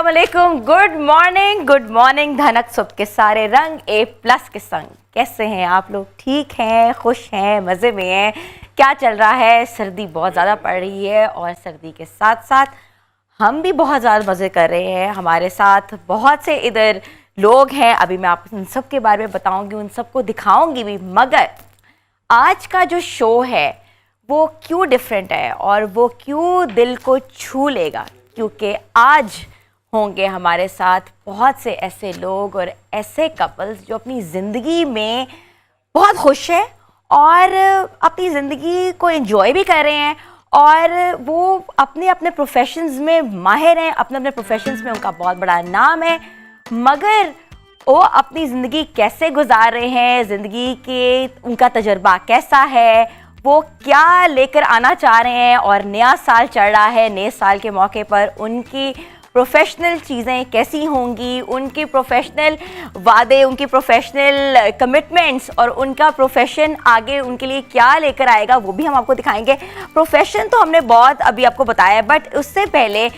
अस्सलामुअलैकुम, good morning धनक सुबह के सारे रंग A+ के संग। कैसे हैं आप लोग? ठीक हैं, खुश हैं, मज़े में हैं? क्या चल रहा है? सर्दी बहुत ज़्यादा पड़ रही है और सर्दी के साथ साथ हम भी बहुत ज़्यादा मज़े कर रहे हैं। हमारे साथ बहुत से इधर लोग हैं, अभी मैं आपको उन सब के बारे में बताऊँगी, उन सबको दिखाऊँगी भी। मगर आज का जो शो है वो क्यों डिफरेंट है और वो क्यों दिल को छू लेगा, क्योंकि आज होंगे हमारे साथ बहुत से ऐसे लोग और ऐसे कपल्स जो अपनी ज़िंदगी में बहुत खुश हैं और अपनी ज़िंदगी को एंजॉय भी कर रहे हैं और वो अपने अपने प्रोफेशंस में माहिर हैं, अपने अपने प्रोफेशंस में उनका बहुत बड़ा नाम है। मगर वो अपनी ज़िंदगी कैसे गुजार रहे हैं, ज़िंदगी के उनका तजर्बा कैसा है, वो क्या लेकर आना चाह रहे हैं, और नया साल चढ़ रहा है, नए साल के मौके पर उनकी प्रोफेशनल चीज़ें कैसी होंगी, उनकी प्रोफेशनल वादे, उनकी प्रोफेशनल कमिटमेंट्स और उनका प्रोफेशन आगे उनके लिए क्या लेकर आएगा, वो भी हम आपको दिखाएंगे। प्रोफेशन तो हमने बहुत अभी आपको बताया, बट उससे पहले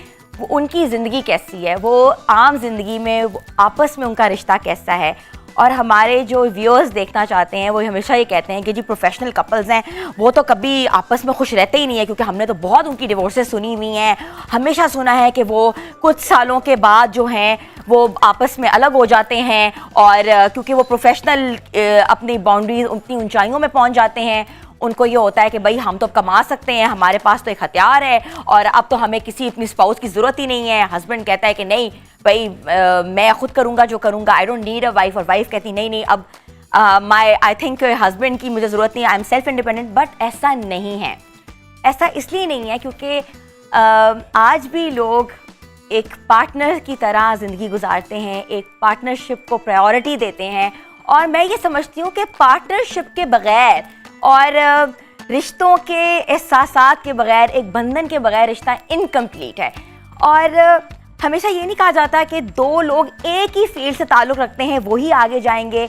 उनकी ज़िंदगी कैसी है, वो आम ज़िंदगी में आपस में उनका रिश्ता कैसा है। और हमारे जो व्यूअर्स देखना चाहते हैं वो हमेशा ये कहते हैं कि जी प्रोफेशनल कपल्स हैं वो तो कभी आपस में खुश रहते ही नहीं है, क्योंकि हमने तो बहुत उनकी डिवोर्सेस सुनी हुई हैं, हमेशा सुना है कि वो कुछ सालों के बाद जो हैं वो आपस में अलग हो जाते हैं, और क्योंकि वो प्रोफेशनल अपनी बाउंड्रीज उतनी ऊंचाइयों में पहुंच जाते हैं, उनको ये होता है कि भाई हम तो कमा सकते हैं, हमारे पास तो एक हथियार है और अब तो हमें किसी अपनी स्पाउस की ज़रूरत ही नहीं है। हस्बैंड कहता है कि नहीं भाई मैं खुद करूँगा जो करूँगा, I don't need a wife, और वाइफ कहती नहीं नहीं अब आई थिंक हस्बैंड की मुझे ज़रूरत नहीं है, I am self independent. But ऐसा नहीं है, ऐसा इसलिए नहीं है क्योंकि आज भी लोग एक पार्टनर की तरह ज़िंदगी गुजारते हैं, एक पार्टनरशिप को प्रायोरिटी देते हैं। और मैं ये समझती हूँ कि पार्टनरशिप के बग़ैर और रिश्तों के एहसासात के बग़ैर, एक बंधन के बग़ैर रिश्ता इनकम्प्लीट है। और हमेशा ये नहीं कहा जाता कि दो लोग एक ही फील्ड से ताल्लुक़ रखते हैं वो ही आगे जाएंगे।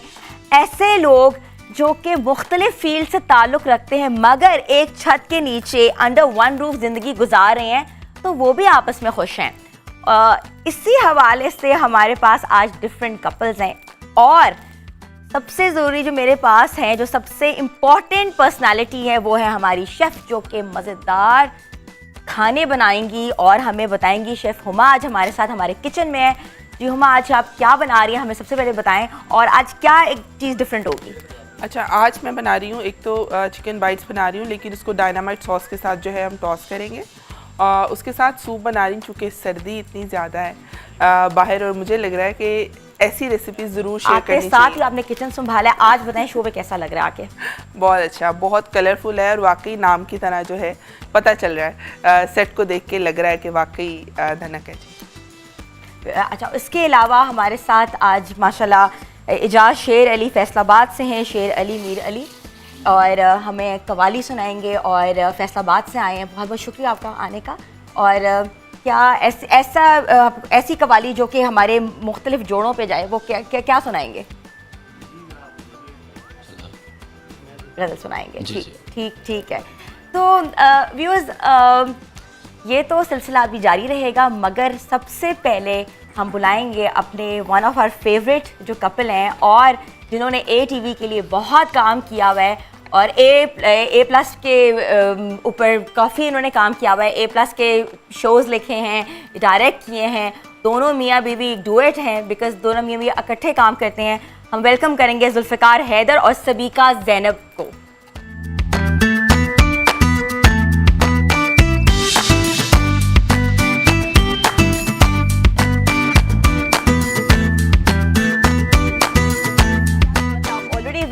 ऐसे लोग जो कि मुख्तलिफ फील्ड से ताल्लुक़ रखते हैं मगर एक छत के नीचे अंडर वन रूफ ज़िंदगी गुजार रहे हैं, तो वो भी आपस में खुश हैं। इसी हवाले से हमारे पास आज डिफरेंट कपल्स हैं, और सबसे ज़रूरी जो मेरे पास हैं, जो सबसे इम्पॉर्टेंट पर्सनालिटी है, वो है हमारी शेफ़ जो कि मज़ेदार खाने बनाएंगी और हमें बताएंगी। शेफ़ हुमा आज हमारे साथ हमारे किचन में है। जी हुमा, आज आप क्या बना रही हैं, हमें सबसे पहले बताएं, और आज क्या एक चीज़ डिफरेंट होगी? अच्छा, आज मैं बना रही हूँ, एक तो चिकन बाइट्स बना रही हूँ, लेकिन उसको डायनामाइट सॉस के साथ जो है हम टॉस करेंगे। उसके साथ सूप बना रही हूँ, चूँकि सर्दी इतनी ज़्यादा है बाहर, और मुझे लग रहा है कि ऐसी रेसिपी ज़रूर शेयर करनी चाहिए। साथ ही आपने किचन संभाला है, आज बताएं शो में कैसा लग रहा है आके? बहुत अच्छा, बहुत कलरफुल है और वाकई नाम की तरह जो है पता चल रहा है, सेट को देख के लग रहा है कि वाकई धनक है जी। अच्छा, इसके अलावा हमारे साथ आज माशाल्लाह एजाज शेर अली फैसलाबाद से हैं, शेर अली मीर अली, और हमें कवाली सुनाएंगे और फैसलाबाद से आए हैं। बहुत बहुत शुक्रिया आपका आने का। और क्या ऐसी कवाली जो कि हमारे मुख्तलिफ जोड़ों पे जाए, वो क्या सुनाएंगे? गज़ल सुनाएंगे। ठीक है। तो व्यूअर्स, ये तो सिलसिला अभी जारी रहेगा, मगर सबसे पहले हम बुलाएंगे अपने वन ऑफ आवर फेवरेट जो कपल हैं और जिन्होंने ATV के लिए बहुत काम किया हुआ है और A+ के ऊपर काफ़ी इन्होंने काम किया हुआ है। A+ के शोज़ लिखे हैं, डायरेक्ट किए हैं। दोनों मियाँ बीवी एक डुएट हैं, बिकॉज दोनों मियाँ बीवी इकट्ठे काम करते हैं। हम वेलकम करेंगे जुल्फ़िकार हैदर और सबीका ज़ैनब को।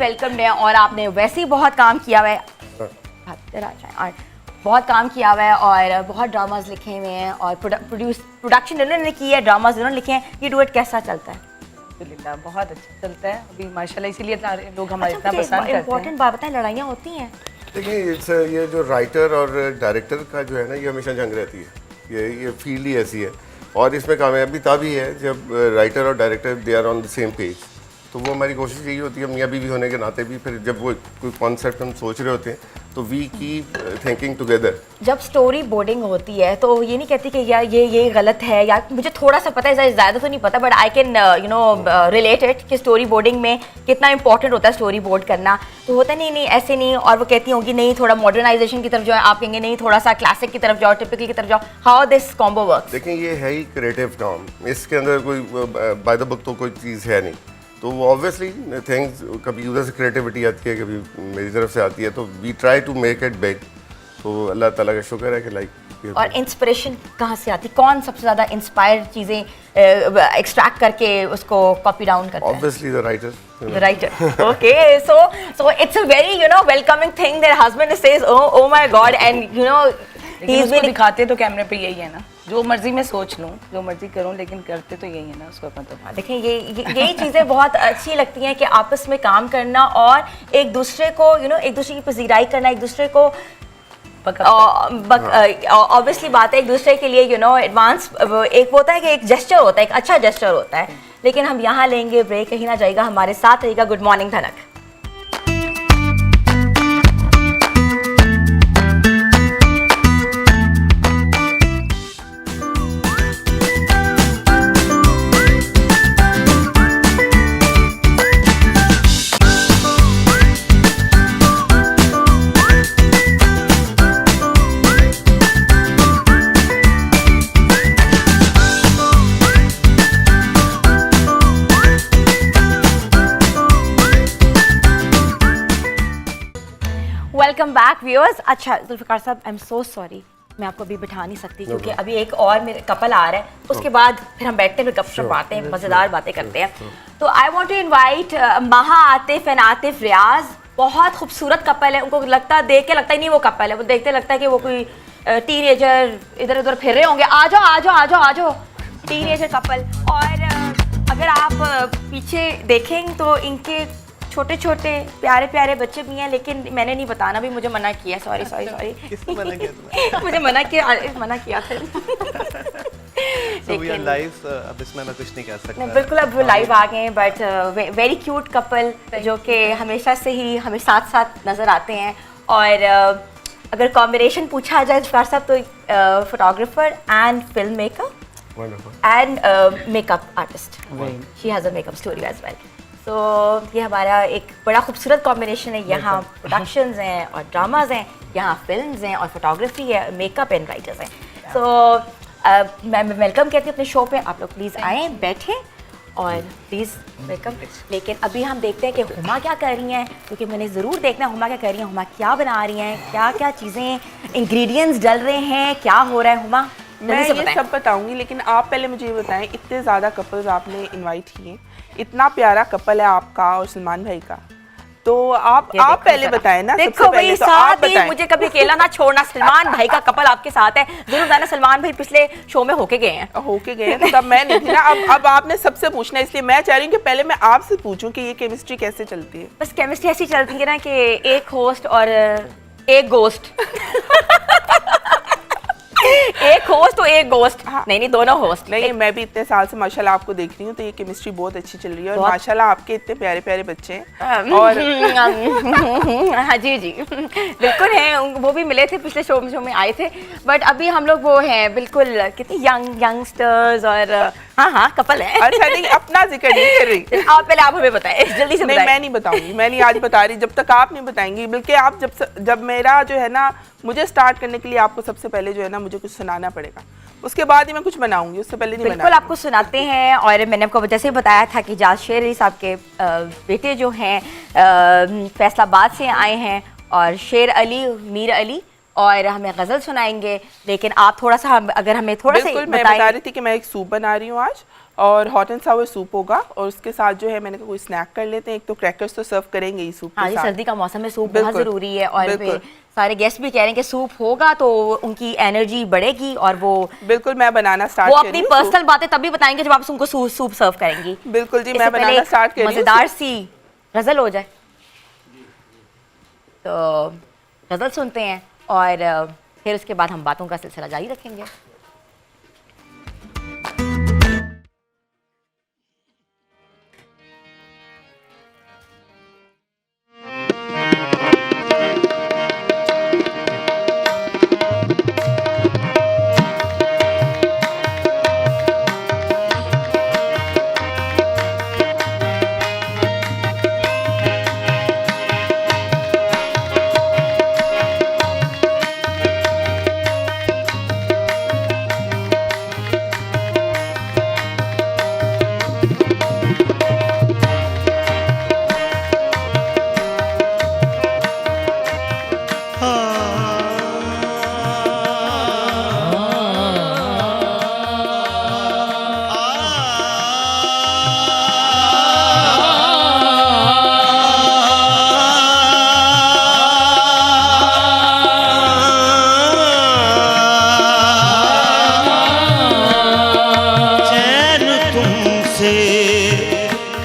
वेलकम है, और आपने वैसे ही बहुत काम किया हुआ है, बहुत काम किया हुआ है और बहुत ड्रामाज लिखे हुए हैं और प्रोडक्शन इन्होंने की है, ड्रामाज इन्होंने लिखे हैं। ये डुएट कैसा चलता है? अल्हम्दुलिल्लाह बहुत अच्छा चलता है अभी माशाल्लाह, इसीलिए लोग हमारे इतना पसंद करते हैं। इम्पोर्टेंट बात बताएं, लड़ाइयाँ होती हैं? देखिए, ये जो राइटर और डायरेक्टर का जो है ना, ये हमेशा जंग रहती है। ये फील्ड ही ऐसी है, और इसमें कामयाबी तभी है जब राइटर और director they are on the same page. तो वो हमारी कोशिश यही होती है मियाँ बीवी होने के नाते भी, फिर जब वो कोई कॉन्सेप्ट हम सोच रहे होते हैं तो वी कीप थिंकिंग टुगेदर। जब स्टोरी बोर्डिंग होती है तो ये नहीं कहती कि यार ये गलत है, या मुझे थोड़ा सा पता है, ज़्यादा तो नहीं पता, but I can relate it कि स्टोरी बोर्डिंग में कितना इंपॉर्टेंट होता है स्टोरी बोर्ड करना। तो होता नहीं नहीं ऐसे नहीं, और वो कहती होंगी नहीं थोड़ा मॉडर्नाइजेशन की तरफ जाओ, आप कहेंगे नहीं थोड़ा सा क्लासिक की तरफ जाओ, टिपिकल की तरफ जाओ। How this combo works? देखिए ये है ही क्रिएटिव टर्म, इसके अंदर कोई बाय द बुक तो कोई चीज़ है नहीं। तो ऑब्वियसली थिंग्स कभी उधर से क्रिएटिविटी आती है, कभी मेरी तरफ से आती है, तो we try to make it big. तो अल्लाह ताला का शुक्र है कि लाइक। और इंस्पिरेशन कहाँ से आती? कौन सबसे ज़्यादा इंस्पायर चीज़ें एक्सट्रैक्ट करके उसको कॉपी डाउन करता है? Obviously the writer. The writer. Okay, so it's a very welcoming thing that husband says, oh my God, and लेकिन उसको दिखाते तो कैमरे पे यही है ना, जो मर्जी मैं सोच लूँ, जो मर्जी करूँ, लेकिन करते तो यही है ना, उसको अपन तो देखें यही चीज़ें बहुत अच्छी लगती हैं कि आपस में काम करना और एक दूसरे को एक दूसरे की पजीराई करना, एक दूसरे को ऑब्वियसली बात है एक दूसरे के लिए एडवांस एक होता है कि एक जेस्चर होता है, एक अच्छा जेस्चर होता है। लेकिन हम यहाँ लेंगे ब्रेक, कहीं ना जाएगा, हमारे साथ रहेगा गुड मॉर्निंग धनक। Welcome back viewers. अच्छा जुल्फ़िकार साहब, आई एम सो सॉरी, मैं आपको अभी बिठा नहीं सकती क्योंकि अभी एक और मेरे कपल आ रहा है, उसके बाद फिर हम बैठते हैं, फिर गपशप मारते हैं, मज़ेदार बातें करते हैं। तो आई वांट टू इनवाइट महा आतिफ एंड आतिफ रियाज। बहुत खूबसूरत कपल है, उनको देख के लगता ही नहीं वो कपल है, वो देखते लगता है कि वो कोई टीनेजर इधर उधर फिर रहे होंगे। आ जाओ आ जाओ आ जाओ आ जाओ, टीनेजर कपल। और अगर आप पीछे देखें तो इनके छोटे छोटे प्यारे प्यारे बच्चे भी हैं, लेकिन मैंने नहीं बताना, भी मुझे मना किया। सॉरी सॉरी सॉरी, किसने मना किया तुम्हें? मुझे मना किया था। So we are live, अब इसमें मैं कुछ नहीं कह सकता। बिल्कुल अब लाइव आ गए हैं, बट वेरी क्यूट कपल जो कि हमेशा से ही हमें साथ साथ नज़र आते हैं। और अगर कॉम्बिनेशन पूछा जाए जुल्फ़िकार साहब तो photographer and film maker and makeup artist, she has a makeup studio as well. तो ये हमारा एक बड़ा खूबसूरत कॉम्बिनेशन है। यहाँ प्रोडक्शंस हैं और ड्रामाज हैं, यहाँ फिल्म्स हैं और फोटोग्राफी है, मेकअप एंड राइटर्स हैं। तो मैं वेलकम कहती हूँ अपने शो पे। आप लोग प्लीज़ आएँ, बैठें और प्लीज़ वेलकम। लेकिन अभी हम देखते हैं कि हुमा क्या कर रही हैं, क्योंकि मैंने ज़रूर देखना है हुमा क्या कर रही हैं, हुमा क्या बना रही हैं, क्या क्या चीज़ें इंग्रेडिएंट्स डल रहे हैं, क्या हो रहा है हुमा। मैं ये सब बताऊंगी, लेकिन आप पहले मुझे ये बताएं, इतने ज़्यादा कपल्स आपने इनवाइट किए, इतना प्यारा कपल है आपका और सलमान भाई का, तो आप पहले बताएं ना। देखो भाई, तो साथ ही मुझे कभी अकेला ना छोड़ना, सलमान भाई का कपल आपके साथ है, जरूर बताना। सलमान भाई पिछले शो में होके गए हैं तो तब मैं नहीं थी ना। अब आपने सबसे पूछना है, इसलिए मैं चाह रही हूँ कि पहले मैं आपसे पूछूं कि ये केमिस्ट्री कैसे चलती है। बस केमिस्ट्री ऐसी चलती है ना कि एक होस्ट और एक गोस्ट एक होस्ट तो एक गोस्ट। हाँ। नहीं दोनों होस्ट। नहीं, मैं भी इतने साल से माशाल्लाह आपको देख रही हूँ, तो ये केमिस्ट्री बहुत अच्छी चल रही है। और माशाल्लाह आपके इतने प्यारे प्यारे बच्चे हैं। और हाँ जी जी बिल्कुल हैं, वो भी मिले थे पिछले शो में आए थे, बट अभी हम लोग वो हैं बिल्कुल कितनी यंगस्टर्स और हाँ कपल है। अच्छा नहीं, अपना जिक्र नहीं कर रही आप पहले आप हमें बताएं जल्दी से। नहीं, मैं नहीं बताऊंगी, मैं नहीं आज बता रही जब तक आप नहीं बताएंगी। बल्कि आप जब मेरा जो है ना, मुझे स्टार्ट करने के लिए आपको सबसे पहले जो है ना मुझे कुछ सुनाना पड़ेगा, उसके बाद ही मैं कुछ बनाऊंगी, उससे पहले नहीं बनाऊंगी। बिल्कुल आपको सुनाते हैं। और मैंने आपको जैसे ही बताया था कि जाज शेर अली साहब के बेटे जो हैं फैसलाबाद से आए हैं, और शेर अली मीर अली, और हमें गज़ल सुनाएंगे। लेकिन आप थोड़ा सा अगर हमें थोड़ा सा मैं बता रही थी कि मैं एक सूप बना रही हूँ आज, और हॉट एंड सावर सूप होगा, और उसके साथ जो है मैंने कहा कोई स्नैक कर लेते हैं। एक तो क्रैकर्स तो सर्व करेंगे ही सूप के साथ। सर्दी का मौसम है, सूप बहुत ज़रूरी है। और सारे गेस्ट भी कह रहे हैं कि सूप होगा तो उनकी एनर्जी बढ़ेगी, और वो बिल्कुल मैं बनाना स्टार्ट वो अपनी पर्सनल बातें तभी बताएंगे जब आप उनको सूप सर्व करेंगी। बिल्कुल जी, मैं बनाना स्टार्ट कर रही हूँ। मज़ेदार सी गज़ल हो जाए तो गज़ल सुनते हैं, और फिर उसके बाद हम बातों का सिलसिला जारी रखेंगे।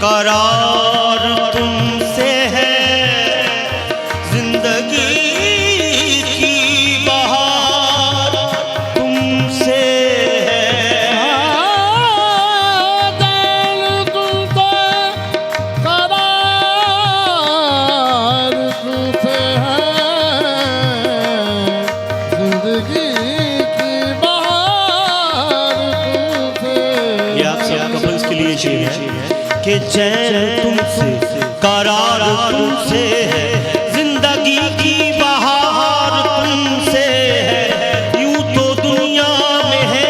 करार तुमसे है, जिंदगी की बहार तुमसे है। दिल तुमसे करार तुमसे है, जिंदगी की बहार तुमसे। ये आप सब कपल्स के लिए शेर है कि चैन तुमसे करार तुमसे है, जिंदगी की बहार तुमसे है। यूं तो दुनिया में है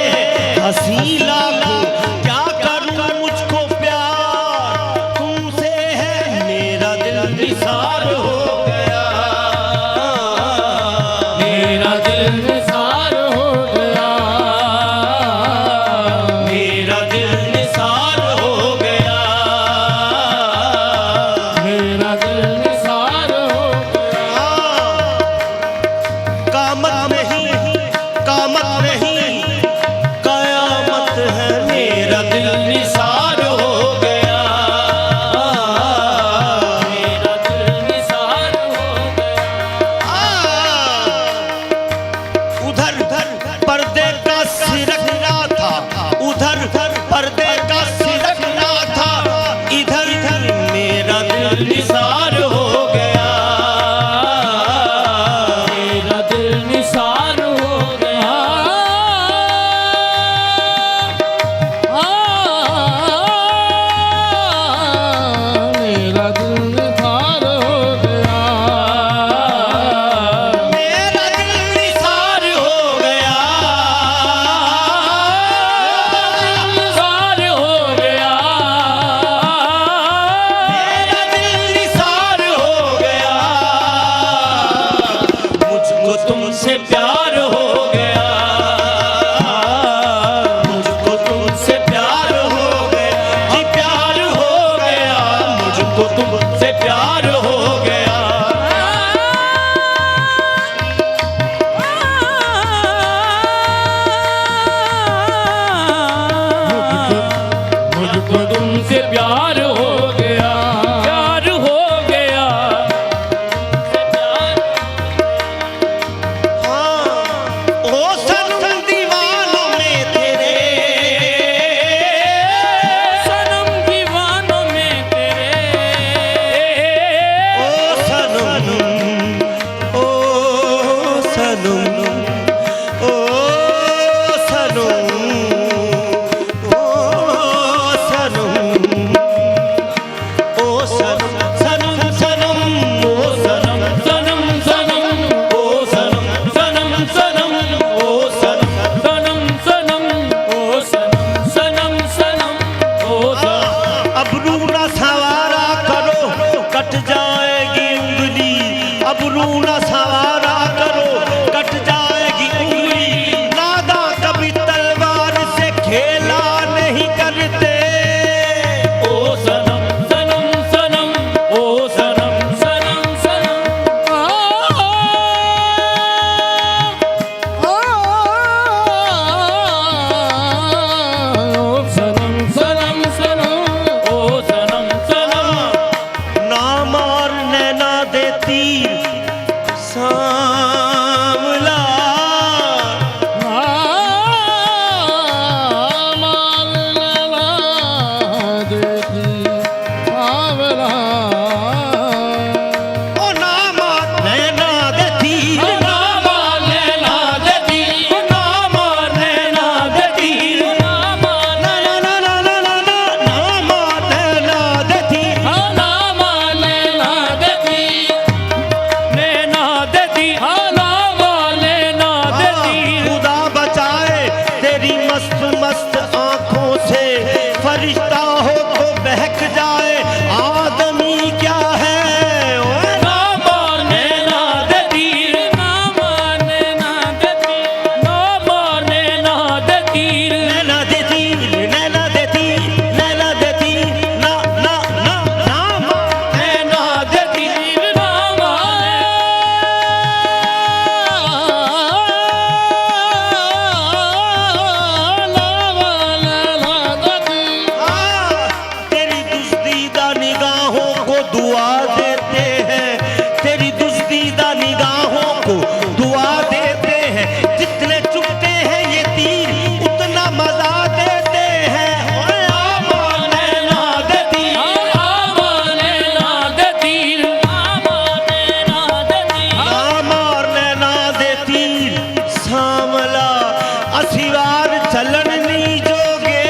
हंसी लाखों, क्या करूं मुझको प्यार तुमसे है। मेरा दिल निसार हो गया, मेरा दिल निसार हो गया, मेरा दिल निसार हो गया। मेरा दिल निसार हो गया। कामत नहीं, कामत नहीं, कयामत है। मेरा दिल निसार हो गया, मेरा दिल निसार हो गया। उधर पर्दे का सिरकना था, उधर पर्दे का सिरकना था, इधर मेरा दिल निसार हो गया। मेरा दिल निसार हो गया। मेरा दिल निसार हो गया। मेरा दिल निसार हो गया, निसार हो गया। मेरा दिल निसार हो गया। मुझको तुमसे प्यार हो गया, मुझको तुमसे प्यार हो गया, जी प्यार हो गया, मुझको तुमसे प्यार हो गया। मुझको तुमसे प्यार हो गया, प्यार हो गया। ओ सनम दीवानों में तेरे, सनम दीवानों में तेरे, ओ सनम, ओ सनम, ओ सनम, ओ सनम, ओ सनम, सनम सनम, ओ सनम, सनम सनम, ओ सनम, सनम सनम, ओ सनम। सनम सनम, ओ सनम, सनम सनम, ओ सनम। अबरू ना सवारा करो, कट जाएगी उंगली। अबरू ना सवारा करो, कट जाएगी उंगली। नादा कभी तलवार से खेला नहीं करते। ओ सनम सनम सनम, ओ सनम सनम सनम। ओ सनम सनम सनम, ओ सनम सनम। ना मार नैना देती को दुआ देते हैं, तेरी दुस्तीदा निगाहों को दुआ देते हैं। जितने चुभते हैं ये तीर उतना मजा देते हैं। ओए आमाने ना दे तीर, आमाने ना दे तीर, आमाने ना दे तीर। ना मारने ना दे तीर सामला असिवार चलन नी जोगे।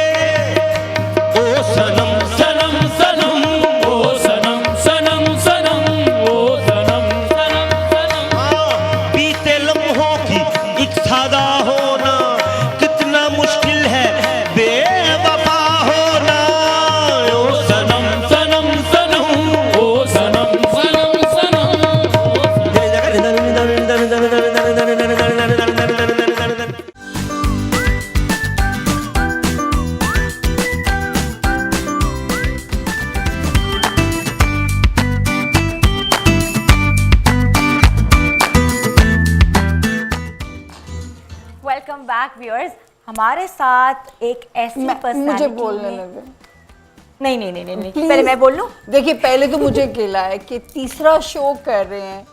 ओ सनम सनम सनम ओ सनम सनम सनम ओ सनम सनम सनम। बीते लम्हों की एक सादा होना कितना मुश्किल है बेवफा होना। ओ सनम सनम सनम ओ सनम सनम सनम। Welcome back viewers. हमारे साथ एक ऐसी मुझे पर्सनालिटी बोलने है- लगे। नहीं नहीं नहीं नहीं, नहीं। Please। पहले मैं बोल लूं। देखिए पहले तो मुझे गिला है कि तीसरा शो कर रहे हैं,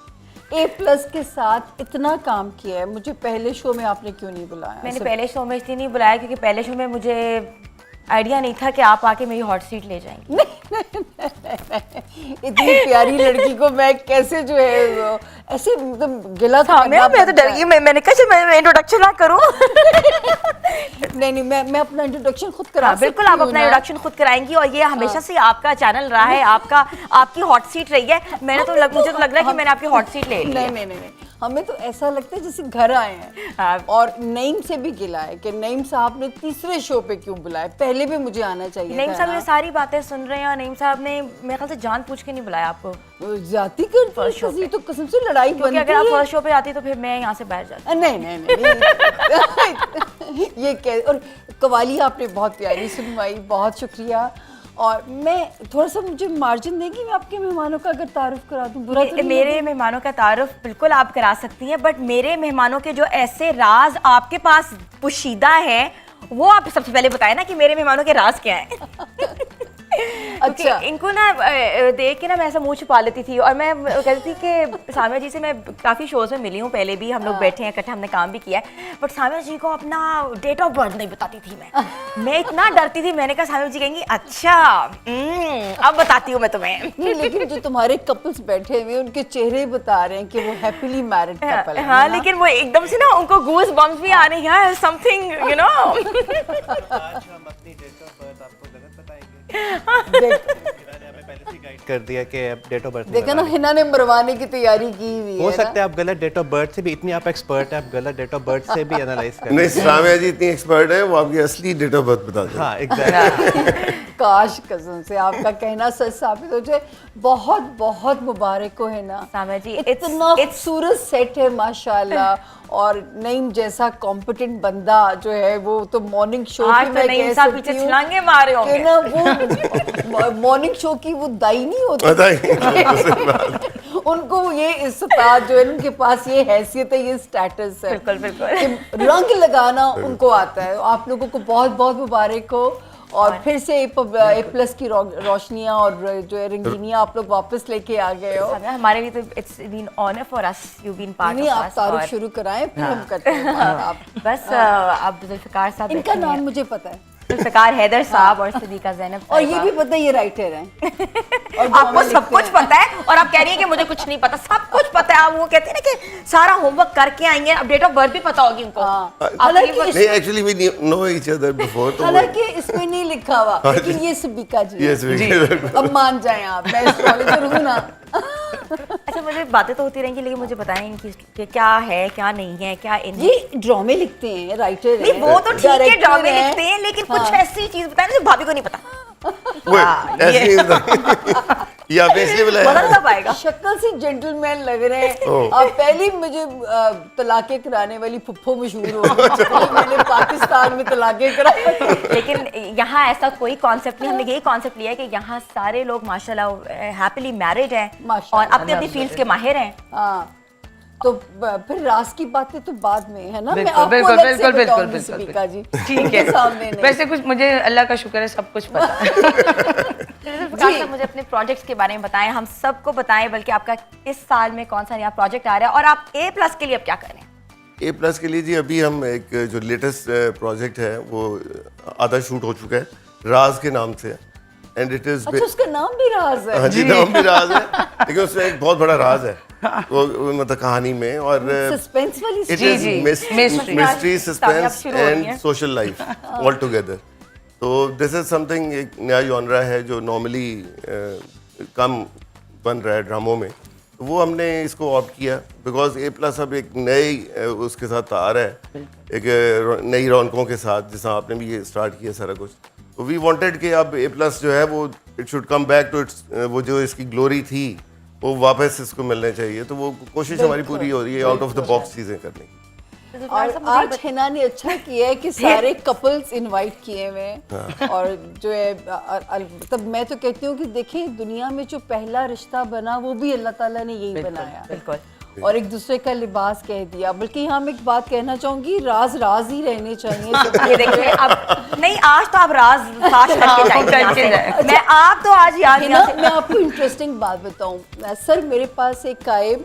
A+ के साथ इतना काम किया है, मुझे पहले शो में आपने क्यों नहीं बुलाया? मैंने सब- पहले शो में इसलिए नहीं बुलाया क्योंकि पहले शो में मुझे आइडिया नहीं था कि आप आके मेरी हॉट सीट ले जाएंगी। इतनी प्यारी लड़की को मैं कैसे जो है वो ऐसे मतलब गिला तो मैं करना तो पड़ता डर है। गई। मैंने कहा मैं इंट्रोडक्शन ना करूं। नहीं मैं अपना इंट्रोडक्शन खुद करा हाँ, बिल्कुल सकती आप हूँ अपना ना। इंट्रोडक्शन खुद कराएंगी और ये हमेशा से आपका चैनल रहा है, आपकी हॉट सीट रही है। मुझे तो लग रहा है कि मैंने आपकी हॉट सीट ले ली है। नहीं हमें तो ऐसा लगता है जैसे घर आए हैं। हाँ। और नईम से भी गिला है कि नईम साहब ने तीसरे शो पे क्यों बुलाया, पहले भी मुझे आना चाहिए नईम था साहब ना। ये सारी बातें सुन रहे हैं और नईम साहब ने मेरे ख्याल से जान पूछ के नहीं बुलाया आपको, जाती करती First show है, तो कसम से लड़ाई क्योंकि बनती अगर आप है। फर्स्ट शो पे आती तो फिर मैं यहाँ से बाहर जाती। नहीं ये क्या। और कवाली आपने बहुत प्यारी सुनवाई, बहुत शुक्रिया। और मैं थोड़ा सा मुझे मार्जिन देंगी, मैं आपके मेहमानों का अगर तारुफ करा दूं, बुरा तो नहीं मेरे लगेगा? मेहमानों का तारुफ बिल्कुल आप करा सकती हैं, बट मेरे मेहमानों के जो ऐसे राज आपके पास पोशीदा हैं वो आप सबसे पहले बताएं ना कि मेरे मेहमानों के राज क्या हैं। क्योंकि अच्छा। इनको ना देख के ना मैं ऐसा मुंह छुपा लेती थी और मैं कहती थी कि सामिया जी से मैं काफ़ी शोज़ में मिली हूँ, पहले भी हम लोग बैठे हैं इकट्ठे, हमने काम भी किया है, बट सामिया जी को अपना डेट ऑफ बर्थ नहीं बताती थी मैं इतना डरती थी। मैंने कहा सामिया जी कहेंगी अच्छा अब बताती हूँ मैं तुम्हें। नहीं लेकिन जो तुम्हारे कपल्स बैठे हुए उनके चेहरे बता रहे हैं कि वो हैप्पीली मैरिड कपल है। हाँ, लेकिन वो एकदम से ना उनको गूज बम्स भी आ रही हैं, समथिंग यू नो। आज हम अपनी डेट ऑफ बर्थ आपको गलत बताएंगे। हमें पहले से गाइड कर दिया कि डेट ऑफ बर्थ देखा ना, हिना ने मरवाने की तैयारी की हुई है हो ना। सकता है आप गलत डेट ऑफ बर्थ से भी, इतनी आप एक्सपर्ट है, आप गलत डेट ऑफ बर्थ से भी एनालाइज कर नहीं, सामिया जी इतनी एक्सपर्ट है, वो आपकी असली डेट ऑफ बर्थ बता दें। हाँ एग्जैक्टली। काश कसम से आपका कहना सच साबित हो जाए। बहुत बहुत मुबारक हो है ना सामिया जी, इतना खूबसूरत सेट है माशाल्लाह। और नईम जैसा कॉम्पिटेंट बंदा जो है वो तो मॉर्निंग शो आज की तो मैं नईम कह साहब सकती पीछे हूँ छलांगे मारे होंगे। कि ना वो मॉर्निंग शो की वो दाई नहीं होती, बताइए। उनको ये इस्तात जो है उनके पास ये हैसियत है, ये स्टेटस है बिल्कुल, बिल्कुल। कि रंग लगाना उनको आता है। आप लोगों को बहुत बहुत मुबारक हो और फिर से A+ की रोशनियां और जो है रंगीनियां आप लोग वापस लेके आ गए हो। सामिया, हमारे लिए तो it's been honour for us, you been part नहीं ऑफ आप अस। तारुफ शुरू कराएं फिर हम करते हैं बात। आप बस अब जुल्फिकार साहब इनका बैठे नाम हैं। मुझे पता है जुल्फिकार हैदर साहब और सदीका ज़ैनब और ये साहिबा। भी पता है ये राइटर हैं और आपको ड्रामे सब लिखते कुछ हैं। पता है और आप कह रही हैं कि मुझे कुछ नहीं पता। सब कुछ पता है। आप वो कहते हैं ना कि सारा होमवर्क करके आई हैं, अब डेट ऑफ बर्थ भी पता होगी उनको। हाँ। आप हालांकि ये नहीं, actually we know each other before, तो हालांकि इसमें नहीं लिखा हुआ, लेकिन ये सबिका जी यस हैं। अब मान जाएं आप, मैं एस्ट्रोलॉजर हूँ ना। अच्छा, मुझे बातें तो होती रहेंगी लेकिन मुझे बताएं कि क्या है क्या नहीं है, क्या इन ये ड्रामे लिखते हैं, राइटर नहीं, हैं, वो तो ठीक है, डायरेक्टर ड्रामे हैं। लिखते हैं, लेकिन कुछ हाँ। ऐसी चीज बताएं जो भाभी को नहीं पता। ये आपने इसलिए बुलाया? बदल कब आएगा? शक्ल से जेंटलमैन लग रहे हैं। ओह। अब पहली मुझे तलाके कराने वाली फुफ्फो मशहूर हो गई। मैंने पाकिस्तान में तलाके कराए। लेकिन यहाँ ऐसा कोई कॉन्सेप्ट नहीं, हमने यही कॉन्सेप्ट लिया है कि यहाँ सारे लोग माशाल्लाह हैप्पीली मैरिड हैं और माशाल्लाह। अपने अपनी फील्ड्स के माहिर हैं। हाँ तो फिर राज की बातें तो बाद में है ना, मैं बिल्कुल, आपको बिल्कुल, अलग से बिल्कुल, बताऊंगी बिल्कुल, सबिका जी। ठीक उनके है। सामने नहीं। वैसे कुछ मुझे अल्लाह का शुक्र है सब कुछ पता है। वकार साहब मुझे अपने प्रोजेक्ट्स के बारे में बताएं, हम सबको बताएं, बल्कि आपका इस साल में कौन सा नया प्रोजेक्ट आ रहा है और आप A+ के लिए अब क्या कर रहे हैं? A+ के लिए जी अभी हम एक जो लेटेस्ट प्रोजेक्ट है वो आधा शूट हो चुका है, राज के नाम से, एंड इट इज अच्छा, उसका नाम भी राज है। हाँ जी, नाम भी राज है, लेकिन उसमें एक बहुत बड़ा राज है वो मतलब कहानी में, और सस्पेंस वाली इट जी, इज जी, मिस्ट्री, सारी सस्पेंस अब शुरू हो रही and social life all together. तो दिस इज समथिंग, एक नया जॉनरा है जो नॉर्मली कम बन रहा है ड्रामों में, तो वो हमने इसको ऑप्ट किया बिकॉज A+ अब एक नई उसके साथ आ रहा है, एक नई रौनकों के साथ, जिसमें आपने भी ये स्टार्ट किया सारा कुछ। तो वी वांटेड कि अब A+ जो है वो it should come back to its, वो जो इसकी ग्लोरी थी वो वापस इसको मिलने चाहिए। तो वो कोशिश हमारी पूरी हो रही है आउट ऑफ द बॉक्स चीज़ें करने की। और आज हिना ने अच्छा किया है कि सारे कपल्स इनवाइट किए हुए हैं, और जो है मतलब मैं तो कहती हूँ कि देखें, दुनिया में जो पहला रिश्ता बना वो भी अल्लाह ताला ने यही बनाया, बिल्कुल, और एक दूसरे का लिबास कह दिया। बल्कि यहाँ मैं एक बात कहना चाहूंगी, राज राज ही रहने चाहिए। ये देखिए अब नहीं, आज तो आप राज फाश करके जाएंगे यहाँ से। मैं आप तो आज याद हिना, मैं आपको इंटरेस्टिंग बात बताऊं, सर मेरे पास एक आए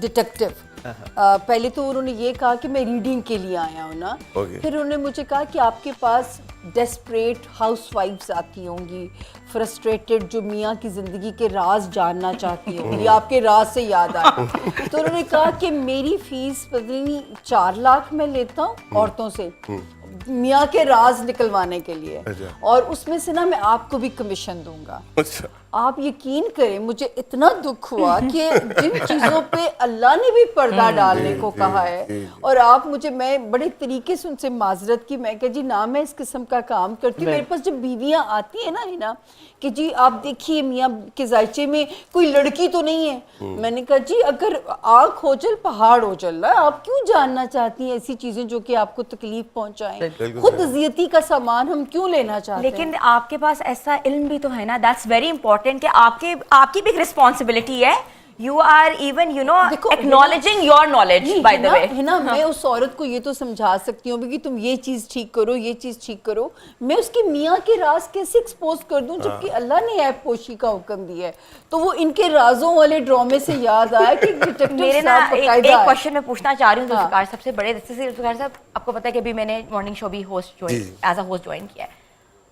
डिटेक्टिव, पहले तो उन्होंने ये कहा कि मैं रीडिंग के लिए आया हूँ ना, फिर उन्होंने मुझे कहा कि आपके पास डेस्परेट हाउसवाइफ्स आती होंगी, फ्रस्ट्रेटेड जो मियाँ की ज़िंदगी के राज जानना चाहती होंगी, आपके राज से याद आया। तो उन्होंने कहा कि मेरी फीस पता नहीं 4 लाख मैं लेता हूँ औरतों से मियाँ के राज निकलवाने के लिए, और उसमें से ना मैं आपको भी कमीशन दूंगा। अच्छा, आप यकीन करें, मुझे इतना दुख हुआ कि जिन चीज़ों पे अल्लाह ने भी पर्दा डालने को कहा है, और आप मुझे, मैं बड़े तरीके से उनसे माजरत की, मैं कह जी ना मैं इस किस्म का काम करती हूँ। मेरे पास जब बीवियाँ आती है ना कि जी आप देखिए मियाँ के जायचे में कोई लड़की तो नहीं है, मैंने कहा जी अगर आँख हो जल पहाड़ हो जल रहा है, आप क्यों जानना चाहती हैं ऐसी चीज़ें जो कि आपको तकलीफ पहुँचाएं? खुद अजियती का सामान हम क्यों लेना चाहते हैं? लेकिन आपके पास ऐसा इल्म भी तो है ना, दैट्स वेरी इंपॉर्टेंट, कि आपकी भी एक रिस्पॉन्सिबिलिटी है। You are even, you know, acknowledging your knowledge, by the way. है ना, मैं उस औरत को ये तो समझा सकती हूँ कि तुम ये चीज़ ठीक करो, ये चीज़ ठीक करो। मैं उसके मियाँ के राज कैसे एक्सपोज कर दूँ, जबकि अल्लाह ने ऐप पोशी का हुक्म दिया है। तो वो इनके राजों वाले ड्रामे से याद आया कि मेरे ना एक क्वेश्चन मैं पूछना चाह रही हूँ जुल्फ़िकार सबसे बड़े, जुल्फ़िकार साहब आपको पता है कि अभी मैंने मॉर्निंग शो भी host as a host join किया है।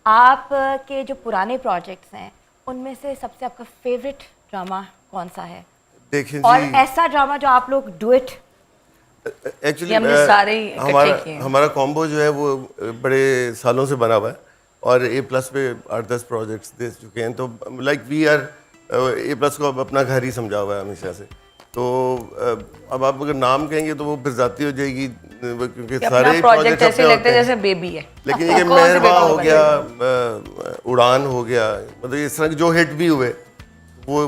आपके जो पुराने प्रोजेक्ट्स हैं उनमें से सबसे आपका फेवरेट ड्रामा कौन सा है? देखिए और जी, ऐसा ड्रामा जो आप लोग डू इट एक्चुअली हमने सारे इकट्ठे किए। हमारा कॉम्बो जो है वो बड़े सालों से बना हुआ है, और A+ पे 8-10 प्रोजेक्ट्स दे चुके हैं। तो लाइक वी आर A+ को अब अपना घर ही समझा हुआ है हमेशा से। तो अब आप अगर नाम कहेंगे तो वो फिर जाती हो जाएगी, क्योंकि सारे प्रोजेक्ट ऐसे लगते हैं जैसे बेबी है। लेकिन ये मेहरबा हो गया, उड़ान हो गया, मतलब इस तरह के जो हिट भी हुए वो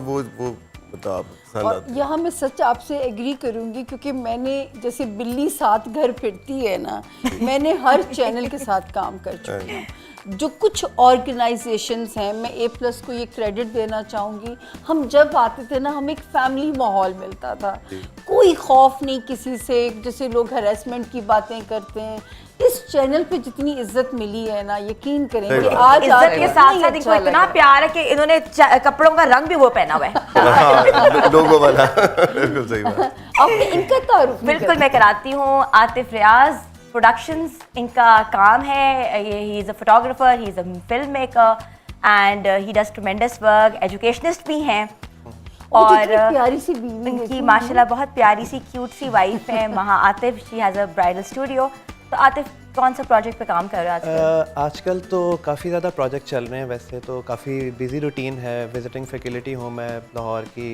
मतलब आप पसंद और आते हैं। यहाँ मैं सच आपसे एग्री करूँगी, क्योंकि मैंने जैसे बिल्ली 7 घर फिरती है ना, मैंने हर चैनल के साथ काम कर चुकी हूँ। जो कुछ ऑर्गेनाइजेशंस हैं, मैं A+ को ये क्रेडिट देना चाहूँगी, हम जब आते थे ना हमें एक फैमिली माहौल मिलता था, कोई खौफ नहीं किसी से, जैसे लोग हरेसमेंट की बातें करते हैं। इस चैनल पे जितनी इज्जत मिली है ना, यकीन करेंगे आज इज्जत के साथ साथ इनको इतना प्यार है कि इन्होंने कपड़ों का रंग भी वो पहना हुआ है। हाँ, लोगो वाला बिल्कुल सही बात। आपने इनका तारुफ बिल्कुल मैं कराती हूँ। आतिफ रियाज प्रोडक्शंस इनका काम है, ही is a photographer, he is a film maker and he does ट्रेमेंडस work, educationist भी हैं, और प्यारी सी बीवी इनकी माशाल्लाह बहुत प्यारी सी क्यूट सी वाइफ है महा Atif, she has a bridal studio. तो आतिफ कौन सा प्रोजेक्ट पे काम कर रहे हो आजकल? आजकल तो काफ़ी ज़्यादा प्रोजेक्ट चल रहे हैं, वैसे तो काफ़ी बिजी रूटीन है। विजिटिंग फैकल्टी हूँ मैं लाहौर की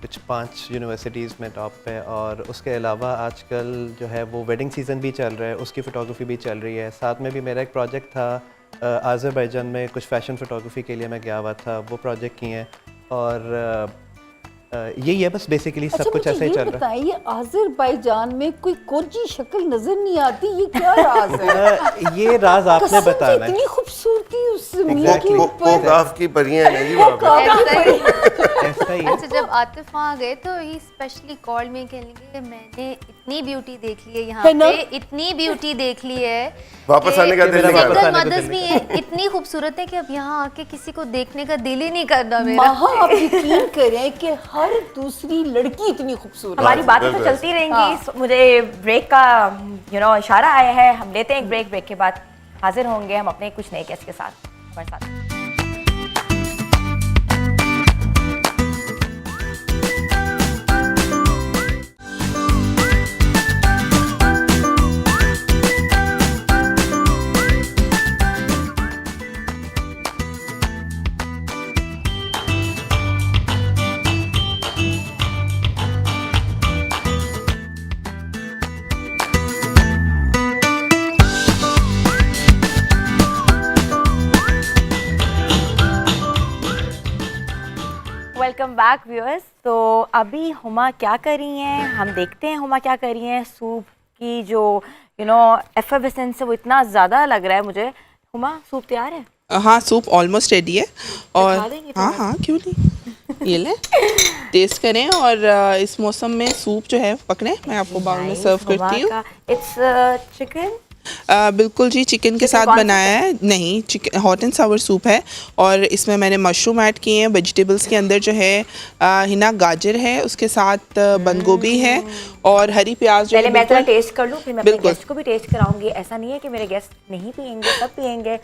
कुछ 5 यूनिवर्सिटीज़ में टॉप पे, और उसके अलावा आजकल जो है वो वेडिंग सीज़न भी चल रहा है, उसकी फ़ोटोग्राफी भी चल रही है। साथ में भी मेरा एक प्रोजेक्ट था आज़रबाईजान में, कुछ फ़ैशन फ़ोटोग्राफी के लिए मैं गया हुआ था, वो प्रोजेक्ट किए हैं। और यही है बस बेसिकली सब कुछ ऐसे ही चल रहा है। ये आज़रबाईजान में कोई कोजी शक्ल नजर नहीं आती, ये क्या राज है? ये राज आपने बताना है। इतनी खूबसूरती उस मियां के ऊपर, कोकाफ की परियां हैं जी वहाँ पे। ऐसा ही है। अच्छा, जब आतिफ वहाँ गए तो ही स्पेशली कॉल में कहने लगे मैंने इतनी ब्यूटी देख ली है यहाँ है ना? पे, इतनी ब्यूटी देख ली है। वापस आने का दिल नहीं कर रहा। सिंगल मदर्स भी है, इतनी खूबसूरत है कि अब यहाँ आके किसी को देखने का दिल ही नहीं करना मेरा। महा आप यकीन करें कि हर दूसरी लड़की इतनी खूबसूरत है। हमारी बातें तो चलती रहेंगी। मुझे ब्रेक का इशारा आया है, हम लेते हैं एक ब्रेक। ब्रेक के बाद हाजिर होंगे हम अपने कुछ नए गेस्ट के साथ हमारे साथ। Welcome back viewers. तो अभी हुमा क्या कर रही हैं, हम देखते हैं हुमा क्या कर रही हैं। सूप की जो एफर्वेसेंस है वो इतना ज़्यादा लग रहा है मुझे। हुमा सूप तैयार है? हाँ, सूप ऑलमोस्ट रेडी है। और दिखा देंगे हाँ हाँ क्यों नहीं, ये ले टेस्ट करें। और इस मौसम में सूप जो है पकड़े, मैं आपको बाउल में सर्व करती हूँ। It's chicken. बिल्कुल जी, चिकन के साथ बनाया है। नहीं, chicken hot and Sawar soup है। और इसमें मैंने मशरूम ऐड किए हैं। वेजिटेबल्स के अंदर जो है हिना गाजर है, उसके साथ बंद गोभी है और हरी प्याज जो पहले है। मैं थोड़ा टेस्ट कर लूँ, फिर मैं अपने बिल्कुल। गेस्ट को भी टेस्ट कराऊंगी। ऐसा नहीं है कि मेरे गेस्ट नहीं पियेंगे, सब पियेंगे।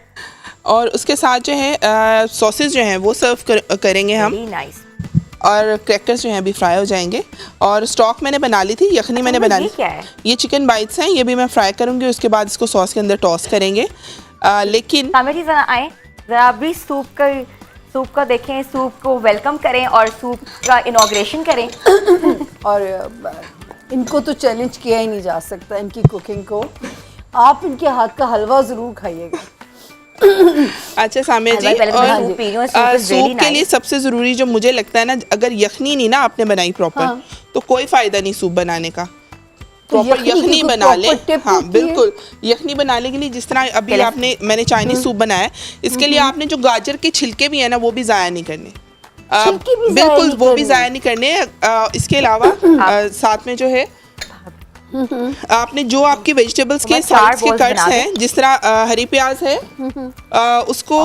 और उसके साथ जो है सॉसेज जो हैं वो सर्व करेंगे हम। Very nice. और क्रैकर्स जो हैं अभी फ्राई हो जाएंगे। और स्टॉक मैंने बना ली थी, यखनी मैंने बना ली। ये क्या है? ये चिकन बाइट्स हैं, ये भी मैं फ्राई करूंगी। उसके बाद इसको सॉस के अंदर टॉस करेंगे। लेकिन सामने जी जरा आए, जरा भी सूप का देखें, सूप को वेलकम करें और सूप का इनॉग्रेशन करें। और इनको तो चैलेंज किया ही नहीं जा सकता, इनकी कुकिंग को। आप इनके हाथ का हलवा ज़रूर खाइएगा। अच्छा सामिया जी, पहले तो मैं और सूप पी रही हूँ, सूप is really सूप के लिए nice। सबसे ज़रूरी जो मुझे लगता है ना, अगर यखनी नहीं ना आपने बनाई प्रॉपर, तो कोई फ़ायदा नहीं सूप बनाने का। प्रॉपर यखनी की यखनी कोई बना ले। proper tip हाँ होती है? बिल्कुल, यखनी बनाने के लिए जिस तरह अभी मैंने चाइनीज सूप बनाया है, इसके लिए आपने जो गाजर के छिलके भी है ना वो भी ज़ाया नहीं करने। छिलके भी ज़ाया बिल्कुल नहीं वो भी करने। ज़ाया नहीं करने। इसके अलावा साथ में जो है आपने जो आपकी वेजिटेबल्स के साइड्स के कट्स हैं, जिस तरह हरी प्याज है, उसको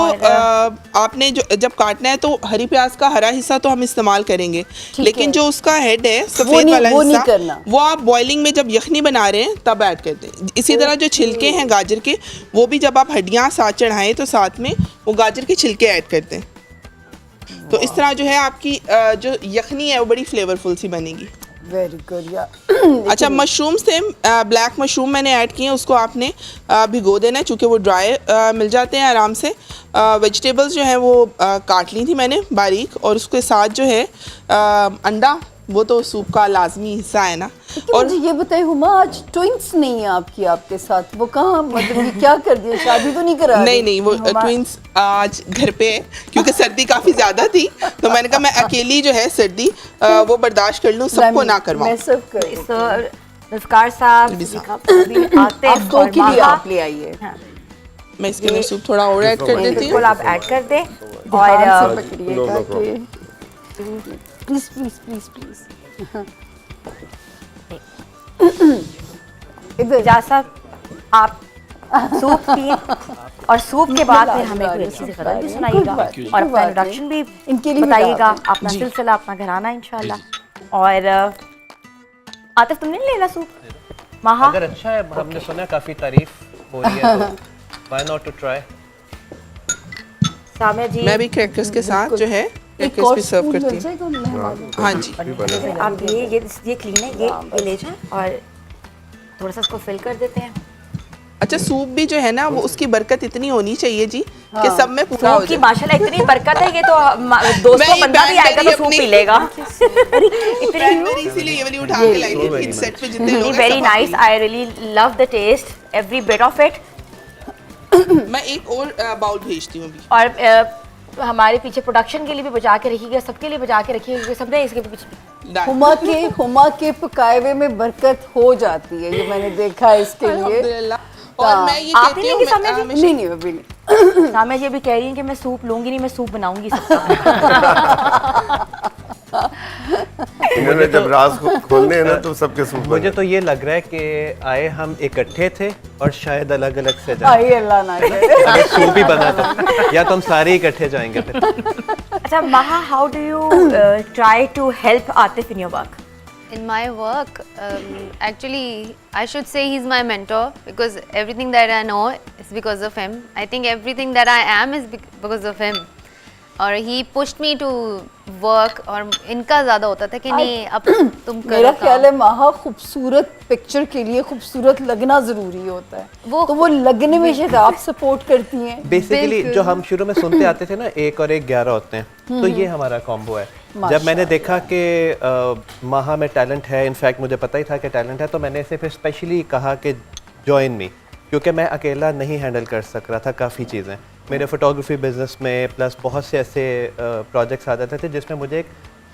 आपने जब काटना है तो हरी प्याज का हरा हिस्सा तो हम इस्तेमाल करेंगे, लेकिन जो उसका हेड है सफेद वाला हिस्सा, वो आप बॉइलिंग में जब यखनी बना रहे हैं तब ऐड करते हैं। इसी तरह जो छिलके हैं गाजर के, वो भी जब आप हड्डियाँ साथ चढ़ाएं तो साथ में वो गाजर के छिलके ऐड करते हैं। तो इस तरह जो है आपकी जो यखनी है वो बड़ी फ्लेवरफुल सी बनेगी। Very good. अच्छा, मशरूम से ब्लैक मशरूम मैंने ऐड किए हैं, उसको आपने भिगो देना है क्योंकि वो ड्राई मिल जाते हैं आराम से। वेजिटेबल्स जो है वो काट ली थी मैंने बारीक, और उसके साथ जो है अंडा, वो तो सूप का लाजमी हिस्सा है ना। और मुझे ये बताइए हुमा, आज ट्विंस नहीं है आपके साथ, वो कहाँ, मतलब ये क्या कर दिया, शादी तो नहीं करा? नहीं, वो ट्विंस आज घर पे है क्योंकि सर्दी काफ़ी ज़्यादा थी, तो मैंने कहा मैं अकेली जो है सर्दी वो बर्दाश्त कर लूँ, सबको ना करवाऊँ। मैं सब करूँ। नुस्कार साहब आते आप दो के लिए आप ले आइए। मैं इसके अंदर सूप थोड़ा और ऐड कर देती हूँ। बिल्कुल आप ऐड कर दें। और और प्लीज प्लीज प्लीज प्लीज इधर जा साहब, आप सूप पिए और सूप के बाद फिर हमें कोई अच्छी सी गज़ल भी सुनाइएगा और अपना इंट्रोडक्शन भी इनके लिए बताइएगा, अपना सिलसिला, अपना घराना इंशाल्लाह। और आतिफ तुमने नहीं लेना सूप? महा अगर अच्छा है, हमने सुना काफ़ी तारीफ हो रही है, तो why not to try. Samia ji, मैं भी क्रैकर्स के साथ जो है क्रैकर्स भी सर्व करती हूँ। हाँ जी, आप ये क्लीन है, ये ले जाएं और थोड़ा सा इसको फिल कर देते हैं। अच्छा, सूप भी जो है ना वो उसकी बरकत इतनी होनी चाहिए जी कि सब में पूरा हो सूप की जाए। माशाल्लाह इतनी बरकत है, ये तो 200 बंदा भी आएगा तो सूप पी लेगा। इसीलिए ये वाली उठा के लाई थी, सेट पे जितने लोग हैं वेरी सब nice, I really love the taste, every bit of it. मैं एक और बाउल भेजती हूँ अभी। और हमारे पीछे प्रोडक्शन के लिए भी बचा के रखिएगा, सबके लिए बचा के रखिएगा क्योंकि सबने इसके पीछे हुमा के पकाए हुए में बरकत हो जाती है, ये मैंने देखा है इसके लिए। अल्हम्दुलिल्लाह। और मैं ये आप कहती ही हूँ लेंगे सामने जी? नहीं अभी नहीं। सामने जी अभी कह रही हैं कि मैं सूप लूंगी नहीं, मैं सूप बनाऊंगी सबका। इन्होंने जब राज खोलने हैं ना तो सबके सूप मुझे तो ये लग रहा है कि आए हम इकट्ठे थे और शायद अलग अलग से जाए। आई अल्लाह ना करे। अगर सूप ही बना था या तो हम सारे इकट्ठे जाएंगे फिर। अच्छा Maha, how do you try to help Atif in your work? In my work, actually, I should say he's my mentor because everything that I know is because of him. I think everything that I am is because of him. और he pushed me to work और इनका ज़्यादा होता था कि नहीं अब तुम करो मेरा काम। ख्याल है माहा खूबसूरत पिक्चर के लिए खूबसूरत लगना जरूरी होता है, तो वो लगने में शायद आप सपोर्ट करती हैं। बेसिकली जो हम शुरू में सुनते आते थे ना 1 और 1 11 होते हैं, तो ये हमारा कॉम्बो है। जब मैंने देखा कि माहा में टैलेंट है, इनफैक्ट मुझे पता ही था कि टैलेंट है, तो मैंने इसे फिर स्पेशली कहा कि जॉइन मी, क्योंकि मैं अकेला नहीं हैंडल कर सक रहा था काफ़ी चीज़ें। मेरे फोटोग्राफी बिजनेस में प्लस बहुत से ऐसे प्रोजेक्ट्स आ जाते थे जिसमें मुझे एक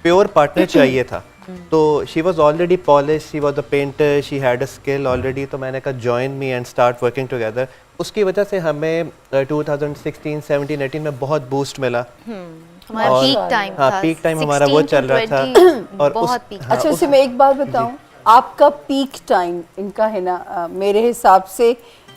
प्योर पार्टनर चाहिए था। तो she was already polish, she was a painter, she had a skill already. तो मैंने कहा join me and start working together. उसकी वजह से हमें 2016, 17, 18 में बहुत बूस्ट मिला। हमारा पीक टाइम हाँ, था, पीक टाइम हमारा वो 16 चल रहा था। 20 और बहुत पीक। अच्छा, उससे मैं एक बात बताऊं, आपका पीक टाइम इनका है ना, मेरे हिसाब से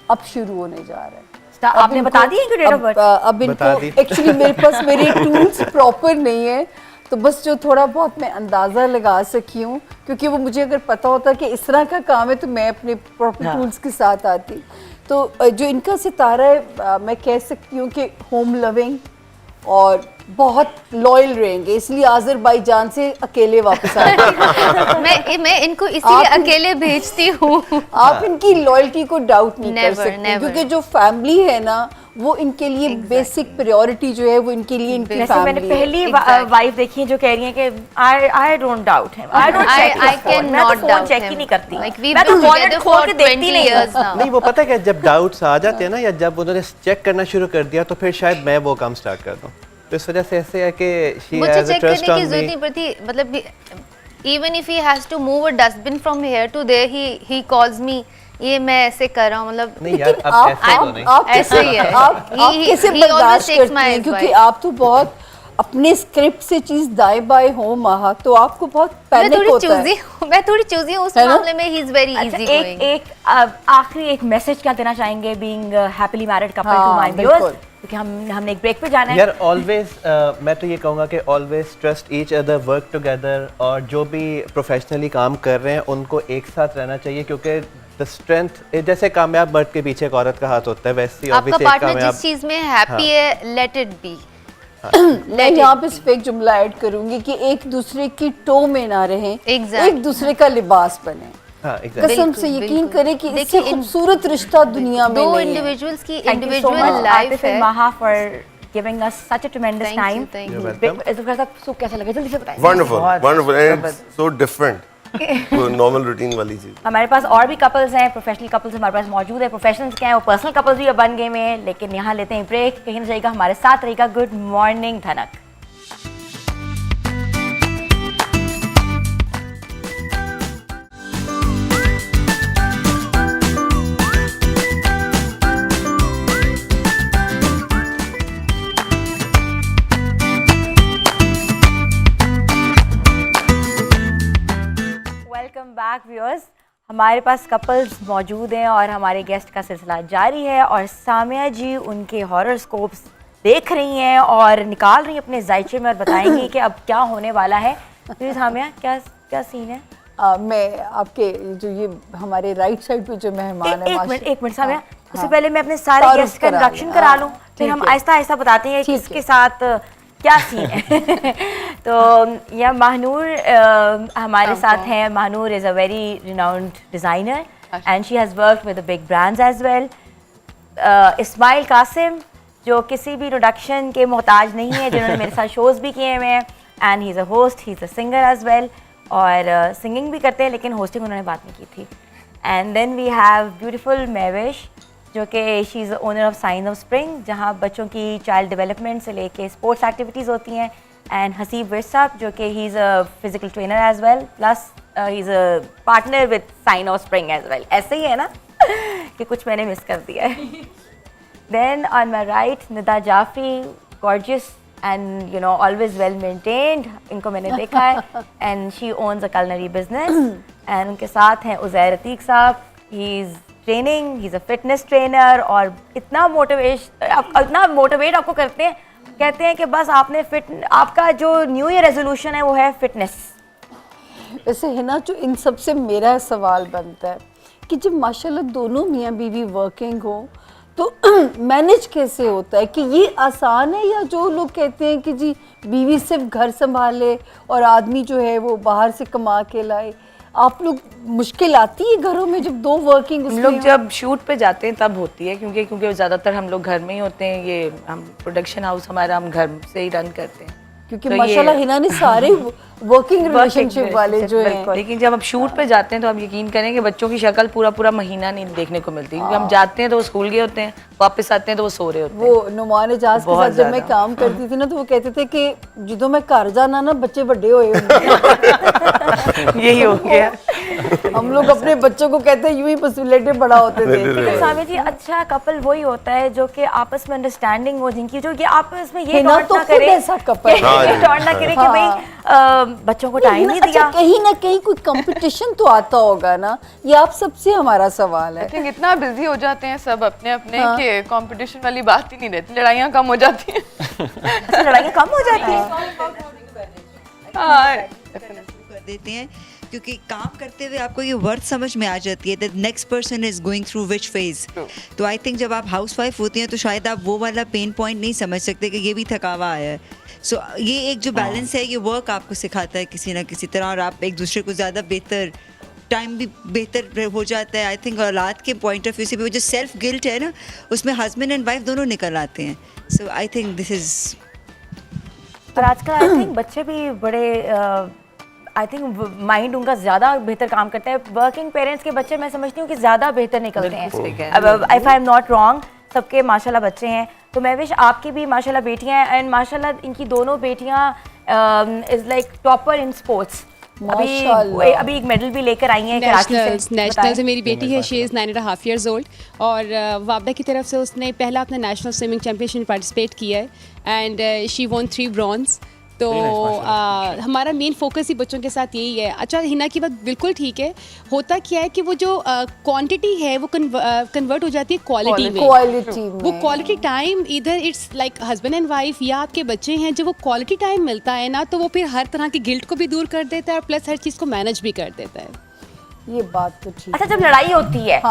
अब शुरू होने जा रहा है। आपने बता दी इनकी डेट ऑफ बर्थ? अब इनको एक्चुअली मेरे पास मेरे टूल्स प्रॉपर नहीं है, तो बस जो थोड़ा बहुत मैं अंदाज़ा लगा सकी हूँ, क्योंकि वो मुझे अगर पता होता कि इस तरह का काम है तो मैं अपने प्रॉपर टूल्स के साथ आती। तो जो इनका सितारा है, मैं कह सकती हूँ कि होम लविंग और बहुत लॉयल रहेंगे, इसलिए आज़रबाईजान से अकेले वापस आए। मैं इनको इसीलिए अकेले भेजती हूँ। आप इनकी लॉयल्टी को डाउट नहीं कर Never, सकते, never. क्योंकि जो फैमिली है ना, वो इनके लिए बेसिक प्रायोरिटी जो है वो इनके लिए इनकी जैसे मैंने फैमिली है। पहली Exactly. वाइफ देखी है जो कह रही है कि I don't doubt him, I don't check I cannot doubt check ही him. नहीं करती, Like we've मैं तो been वॉलेट together खोल for के देखती 20 नहीं years now. नहीं, वो पता है कि जब डाउट्स आ जाते हैं ना, या जब उन्होंने चेक करना शुरू कर दिया, तो फिर शायद मैं वो काम स्टार्ट कर दूं। तो इस वजह से ऐसे है कि she मुझे has a चेक trust करने की on जरूरत me। नहीं पड़ती, मतलब even if he has to move a dustbin from here to there, he calls me, ये मैं ऐसे कर रहा हूँ, मतलब नहीं यार, लेकिन अब ऐसे तो नहीं। आप ऐसे ही है। आप कैसे he always बर्दाश्त takes करती my हैं, क्योंकि advice. आप तो बहुत अपने स्क्रिप्ट से चीज दाएं बाएं हो माहा, तो आपको बहुत मैं पैनिक थोड़ी होता चूजी है। हूँ, मैं थोड़ी चूजी हूँ उस है ना? मामले में। ही इज वेरी अच्छा, इजी एक गोइंग। एक आखिरी एक मैसेज क्या देना चाहेंगे being happily married couple to हाँ, माय बिल्कुल। व्यूअर्स, क्योंकि हमने एक ब्रेक पे जाना है। यार ऑलवेज मैं तो ये कहूँगा कि always trust each other, work together, और जो भी प्रोफेशनली काम कर रहे हैं उनको एक साथ रहना चाहिए, क्योंकि द स्ट्रेंथ, जैसे कामयाब मर्द के पीछे एक औरत का हाथ होता है, वैसे ही आपका obviously एक पार्टनर कामयाब। जिस चीज में हैप्पी है, लेट इट बी। मैं यहाँ पे सिर्फ एक जुमला ऐड करूंगी कि एक दूसरे की टो में ना रहें, Exactly. एक दूसरे का लिबास बने। हाँ, exactly। कसम बिल्कुल, से यकीन बिल्कुल। करें कि इससे देखिए, खूबसूरत रिश्ता दुनिया में दो नहीं है। इंडिविजुअल्स की Thank you so individual much, life Atif है। and Maha, for giving us such a tremendous Thank you, time. thank you. You're welcome। इज़ुफ़र साहब, सूप कैसा लगा जल्दी से बताएं। Wonderful wonderful and so different, वो नॉर्मल रूटीन वाली चीज। हमारे पास और भी कपल्स हैं, प्रोफेशनल कपल्स हमारे पास मौजूद है, प्रोफेशनल्स क्या है वो पर्सनल कपल्स भी अब बन गए हैं, लेकिन यहाँ लेते हैं ब्रेक, कहीं ना जाएगा हमारे साथ रहेगा गुड मॉर्निंग धनक। वेलकम बैक व्यूअर्स, हमारे पास कपल्स मौजूद हैं और हमारे गेस्ट का सिलसिला जारी है, और सामिया जी उनके हॉरोस्कोप्स देख रही हैं और निकाल रही हैं अपने जायचे में और बताएंगी कि अब क्या होने वाला है। प्लीज सामिया, क्या क्या सीन है? मैं आपके जो ये हमारे राइट साइड पे जो मेहमान है, एक मिनट सामिया, उससे हाँ। पहले मैं अपने सारे तारुफ गेस्ट का करा इंट्रोडक्शन लें। करा लूँ, हाँ, फिर ठीक हम है। आहिस्ता आहिस्ता बताते हैं ठीक किसके है। साथ क्या सीन है। तो यह महानूर हमारे साथ हैं। Mahnoor is a very renowned designer and she has worked with big brands as well. Ismail Qasim, जो किसी भी इंट्रोडक्शन के मोहताज नहीं है, जिन्होंने मेरे साथ शोज़ भी किए हुए हैं, and he is a host, he is a singer as well, और सिंगिंग भी करते हैं, लेकिन होस्टिंग उन्होंने बाद में की थी। And then we have beautiful Mahvish, जो कि she is owner of science of spring, जहाँ बच्चों की चाइल्ड डेवलपमेंट से लेके स्पोर्ट्स एक्टिविटीज़ होती हैं। एंड हसीब विरसा, जो कि he is a physical trainer as well, plus he is a partner with sign of spring as well. ऐसे ही है ना कि कुछ मैंने मिस कर दिया है। Then on my right Nida Jafri, gorgeous and you know always well maintained, इनको मैंने देखा है, and she owns a culinary business, and उनके साथ हैं उज़ैर अतीक साहब, he is training, he is a fitness trainer, और इतना मोटिवेट आपको करते हैं, कहते हैं कि बस आपका जो न्यू ईयर रेजोल्यूशन है वो है फिटनेस। वैसे है ना, जो इन सब से मेरा सवाल बनता है कि जब माशाल्लाह दोनों मियाँ बीवी वर्किंग हो तो मैनेज कैसे होता है? कि ये आसान है, या जो लोग कहते हैं कि जी बीवी सिर्फ घर संभाले और आदमी जो है वो बाहर से कमा के लाए, आप लोग मुश्किल आती है घरों में जब दो वर्किंग? हम लोग जब शूट पे जाते हैं तब होती है, क्योंकि ज़्यादातर हम लोग घर में ही होते हैं, ये हम प्रोडक्शन हाउस हमारा हम घर से ही रन करते हैं, क्योंकि तो माशाल्लाह हिना ने सारे वर्किंग रिलेशनशिप वाले जो हैं। लेकिन जब हम शूट पे जाते हैं तो आप यकीन करें कि बच्चों की शक्ल पूरा महीना नहीं देखने को मिलती, क्योंकि हम जाते हैं तो वो स्कूल गए होते हैं, वापस आते हैं तो वो सो रहे होते हैं। वो नुमान एजाज के साथ जब मैं काम करती थी ना, तो वो कहते थे कि ਜਦੋਂ मैं घर जाना ना बच्चे बड़े हुए होंगे। यही हो गया। हम लोग अपने बच्चों को कहते हैं यूं ही बस लेटे बड़ा होते थे। लेकिन सामी जी, अच्छा कपल वही होता है जो कि आपस में अंडरस्टैंडिंग हो, जिनकी जो कि आपस में ये हिना टॉन्ट तो ना खुद करे, ऐसा couple है। ये टॉन्ट ना करे कि भाई बच्चों को टाइम नहीं अच्छा, दिया। कहीं ना कहीं कोई कंपटीशन तो आता होगा ना, ये आप सबसे हमारा सवाल है। आई थिंक इतना बिजी हो जाते हैं सब अपने अपने कि कंपटीशन वाली बात ही नहीं रहती, लड़ाइयाँ कम हो जाती हैं। अच्छा, लड़ाइयाँ कम हो जाती हैं। कर देते हैं, क्योंकि काम करते हुए आपको ये वर्ड समझ में आ जाती है that next person is going through which phase. तो आई थिंक जब आप हाउसवाइफ होती हैं तो शायद आप वो वाला पेन पॉइंट नहीं समझ सकते कि ये भी थकावा आया है। सो ये एक जो बैलेंस है, ये वर्क आपको सिखाता है किसी ना किसी तरह, और आप एक दूसरे को ज़्यादा बेहतर टाइम भी बेहतर हो जाता है। आई थिंक औलाद के पॉइंट ऑफ व्यू से भी वो जो सेल्फ गिल्ट है ना, उसमें हस्बैंड एंड वाइफ दोनों निकल आते हैं। सो आई थिंक दिस इज़, और आजकल आई थिंक बच्चे भी बड़े आई थिंक माइंड उनका ज़्यादा बेहतर काम करता है। वर्किंग पेरेंट्स के बच्चे मैं समझती हूँ कि ज़्यादा बेहतर निकलते हैं। अब if I am not wrong, सबके माशाल्लाह बच्चे हैं, तो मैं विश आपकी भी माशाल्लाह बेटियां हैं, एंड माशाल्लाह इनकी दोनों बेटियां is like topper in sports. अभी एक मेडल भी लेकर आई हैं कराची से। नेशनल से मेरी बेटी है, शी इज़ 9.5 years old, और वाबदा की तरफ से उसने पहला अपना नेशनल स्विमिंग चैम्पियनशिप में पार्टिसिपेट किया है, एंड शी वॉन 3 ब्रॉन्ज। तो हमारा मेन फोकस ही बच्चों के साथ यही है। अच्छा, हिना की बात बिल्कुल ठीक है। होता क्या है कि वो जो क्वांटिटी है वो कन्वर्ट हो जाती है क्वालिटी में। वो क्वालिटी टाइम इधर it's like husband and wife या आपके बच्चे हैं, जब वो क्वालिटी टाइम मिलता है ना, तो वो फिर हर तरह की गिल्ट को भी दूर कर देता है और प्लस हर चीज़ को मैनेज भी कर देता है। ये बात तो ठीक। अच्छा, जब लड़ाई होती है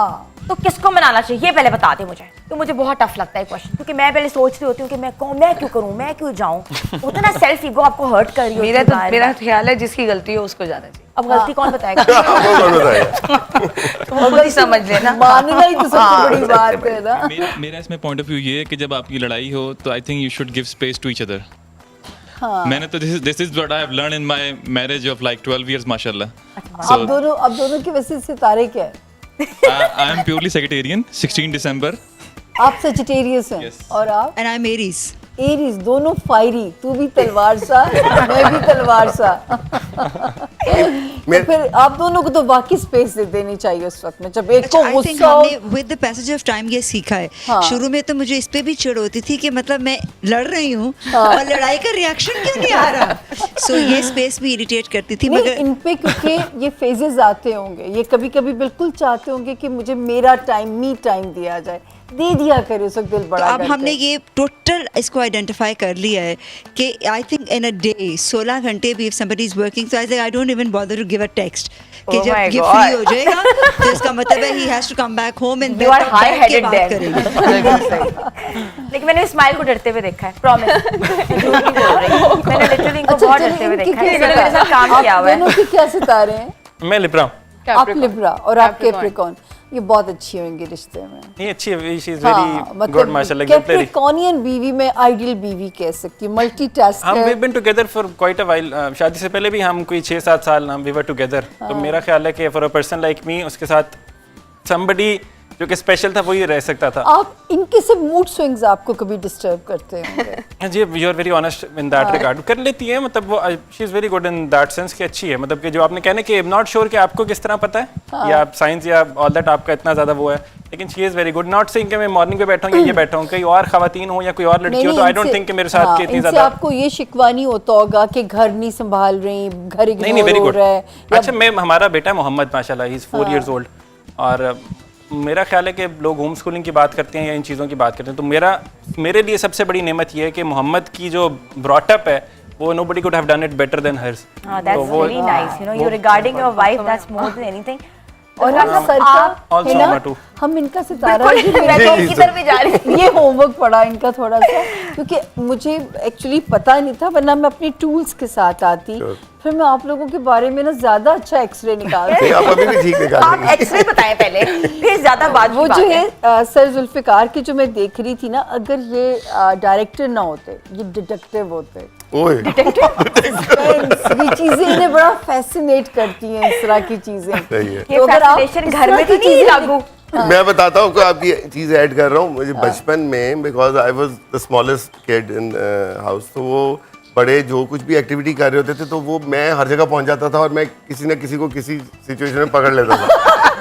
तो किसको मनाना चाहिए, ये पहले बता दे मुझे, तो मुझे बहुत टफ लगता है क्वेश्चन, क्योंकि मैं पहले सोच रही होती हूँ कि मैं क्यों करूँ, मैं क्यों जाऊँ। होता ना सेल्फ ईगो आपको हर्ट कर रही होती है। मेरा ख्याल है जिसकी गलती हो उसको जाना चाहिए। अब गलती कौन बताएगा? तो खुद ही समझ लेना, मानना ही तो सबसे बड़ी बात है ना। मेरा इसमें पॉइंट ऑफ व्यू ये है कि जब आपकी लड़ाई हो तो I think you should give space to each other. मैंने तो this is what I have learn in my marriage of like 12 years माशाल्लाह। आप दोनों के वैसे सितारे क्या है? आई एम प्योरली सेजिटेरियन, 16 दिसंबर। आप सेजिटेरियस हैं और आप? And I am Aries. Aries, दोनों फायरी, तू भी तलवार सा मैं भी तलवार सा। तो फिर आप दोनों को तो वाकई स्पेस दे देनी चाहिए उस वक्त में जब एक को गुस्सा हो। हमने with the passage of time ये सीखा है। शुरू में तो मुझे इस पे भी चिढ़ होती थी कि मतलब मैं लड़ रही हूँ और लड़ाई का रिएक्शन क्यों नहीं आ रहा। सो ये स्पेस भी इरिटेट करती थी। मगर इन पे क्योंकि ये फेजेस आते होंगे, ये कभी कभी बिल्कुल चाहते होंगे कि मुझे मेरा टाइम, मी टाइम दिया जाए, दे दिया करे उस वक्त दिल बड़ा। तो अब हमने ये टोटल इसको आइडेंटिफाई कर लिया है कि I think in a day 16 घंटे भी इफ समबडी इज वर्किंग, तो I don't even bother to give a text कि जब ये फ्री हो जाएगा तो इसका मतलब है he has to come back home and you are high headed then. करेंगे। लेकिन मैंने स्माइल को डरते हुए देखा है, प्रॉमिस। मैंने लिटरली इनको बहुत डरते हुए देखा है, मेरे साथ काम किया हुआ है। दोनों के क्या सितारे हैं? मैं लिब्रा। आप लिब्रा और आप कैप्रिकॉर्न। ये बहुत अच्छी होंगी रिश्ते में। नहीं अच्छी है, शी इज वेरी गुड माशाल्लाह। कैप्रिकॉर्नियन बीवी में आइडियल बीवी कह सकती हूँ, मल्टीटास्कर। हम we been together for quite a while. शादी से पहले भी हम कोई 6-7 साल हम वी वर टुगेदर। तो मेरा ख्याल है कि for a person like me, उसके साथ somebody जो कि स्पेशल था वही रह सकता था। आप इनके से मूड स्विंग्स आपको कभी डिस्टर्ब करते होंगे? जी, you are very honest in that regard. कर लेती है, मतलब वो she is very good in that sense कि अच्छी है, मतलब कि जो आपने कहना कि आई एम नॉट श्योर कि आपको किस तरह पता है या साइंस या ऑल दैट आपका इतना ज़्यादा वो है, लेकिन she is very good. Not saying कि मैं मॉर्निंग पे बैठा हूँ या ये बैठा हूँ, कहीं और खवातीन हो या कोई और लड़की हो, तो आई डोंट थिंक कि मेरे साथ की इतनी इनसे ज़्यादा। आपको ये शिकवा नहीं होता होगा कि घर नहीं संभाल रही, घर नहीं, वेरी इग्नोर हो गुड। रहा है? अच्छा, मैं हमारा बेटा मोहम्मद माशाल्लाह ही इज़ 4 years old, और मेरा ख्याल है कि लोग होम स्कूलिंग की बात करते हैं या इन चीज़ों की बात करते हैं, तो मेरे लिए सबसे बड़ी नेमत ये है कि मोहम्मद की जो ब्रॉटअप है वो nobody could have done it better than hers. That's really nice. You know, you regarding your wife, that's more than anything. और आप सर का Also है ना, Amma too. हम इनका सितारा मैं तो उनकी तरफ ही जा रही थी। ये होमवर्क पड़ा इनका थोड़ा सा, क्योंकि मुझे एक्चुअली पता नहीं था, वरना मैं अपनी टूल्स के साथ आती, फिर मैं आप लोगों के बारे में ना ज्यादा अच्छा एक्सरे निकालती। आप अभी भी ठीक निकाल आप एक्सरे बताएं पहले, फिर ज्यादा बात। वो जो है सर जुल्फिकार की जो मैं देख रही थी ना, अगर ये डायरेक्टर ना होते, ये डिटेक्टिव होते। ये चीजें इन्हें बड़ा फैसिनेट करती हैं, इस तरह की चीजें। तो अगर आप घर में तो नहीं लागू। मैं बताता हूँ, आपको आपकी चीज़ ऐड कर रहा हूँ। मुझे बचपन में, because I was the smallest kid in house, तो वो बड़े जो कुछ भी एक्टिविटी कर रहे होते थे तो वो मैं हर जगह पहुँच जाता था और मैं किसी न किसी को किसी सिचुएशन में पकड़ लेता था।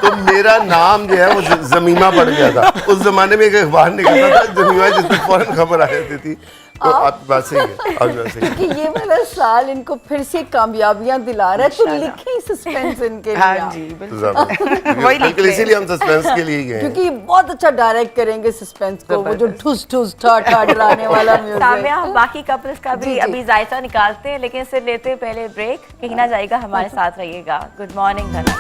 तो मेरा नाम जो है वो जमीमा पड़ गया था। उस जमाने में एक अखबार निकलता था जमीमा, जिसमें फौरन खबर आ जाती थी। तो आपकी बात सही है, आपकी बात सही है कि ये वाला साल इनको फिर से कामयाबियां दिला रहा है, तो लिखी सस्पेंस इनके लिए। हाँ जी, बिल्कुल, इसीलिए हम सस्पेंस के लिए गए, क्योंकि बहुत अच्छा डायरेक्ट करेंगे सस्पेंस को, वो जो ठुस ठुस ठा ठा डराने वाला म्यूजिक। सामिया, बाकी कपल्स का भी अभी जायजा निकालते हैं, लेकिन सिर्फ लेते हैं पहले ब्रेक। कहीं ना जाएगा, हमारे साथ रहिएगा। गुड मॉर्निंग धनक।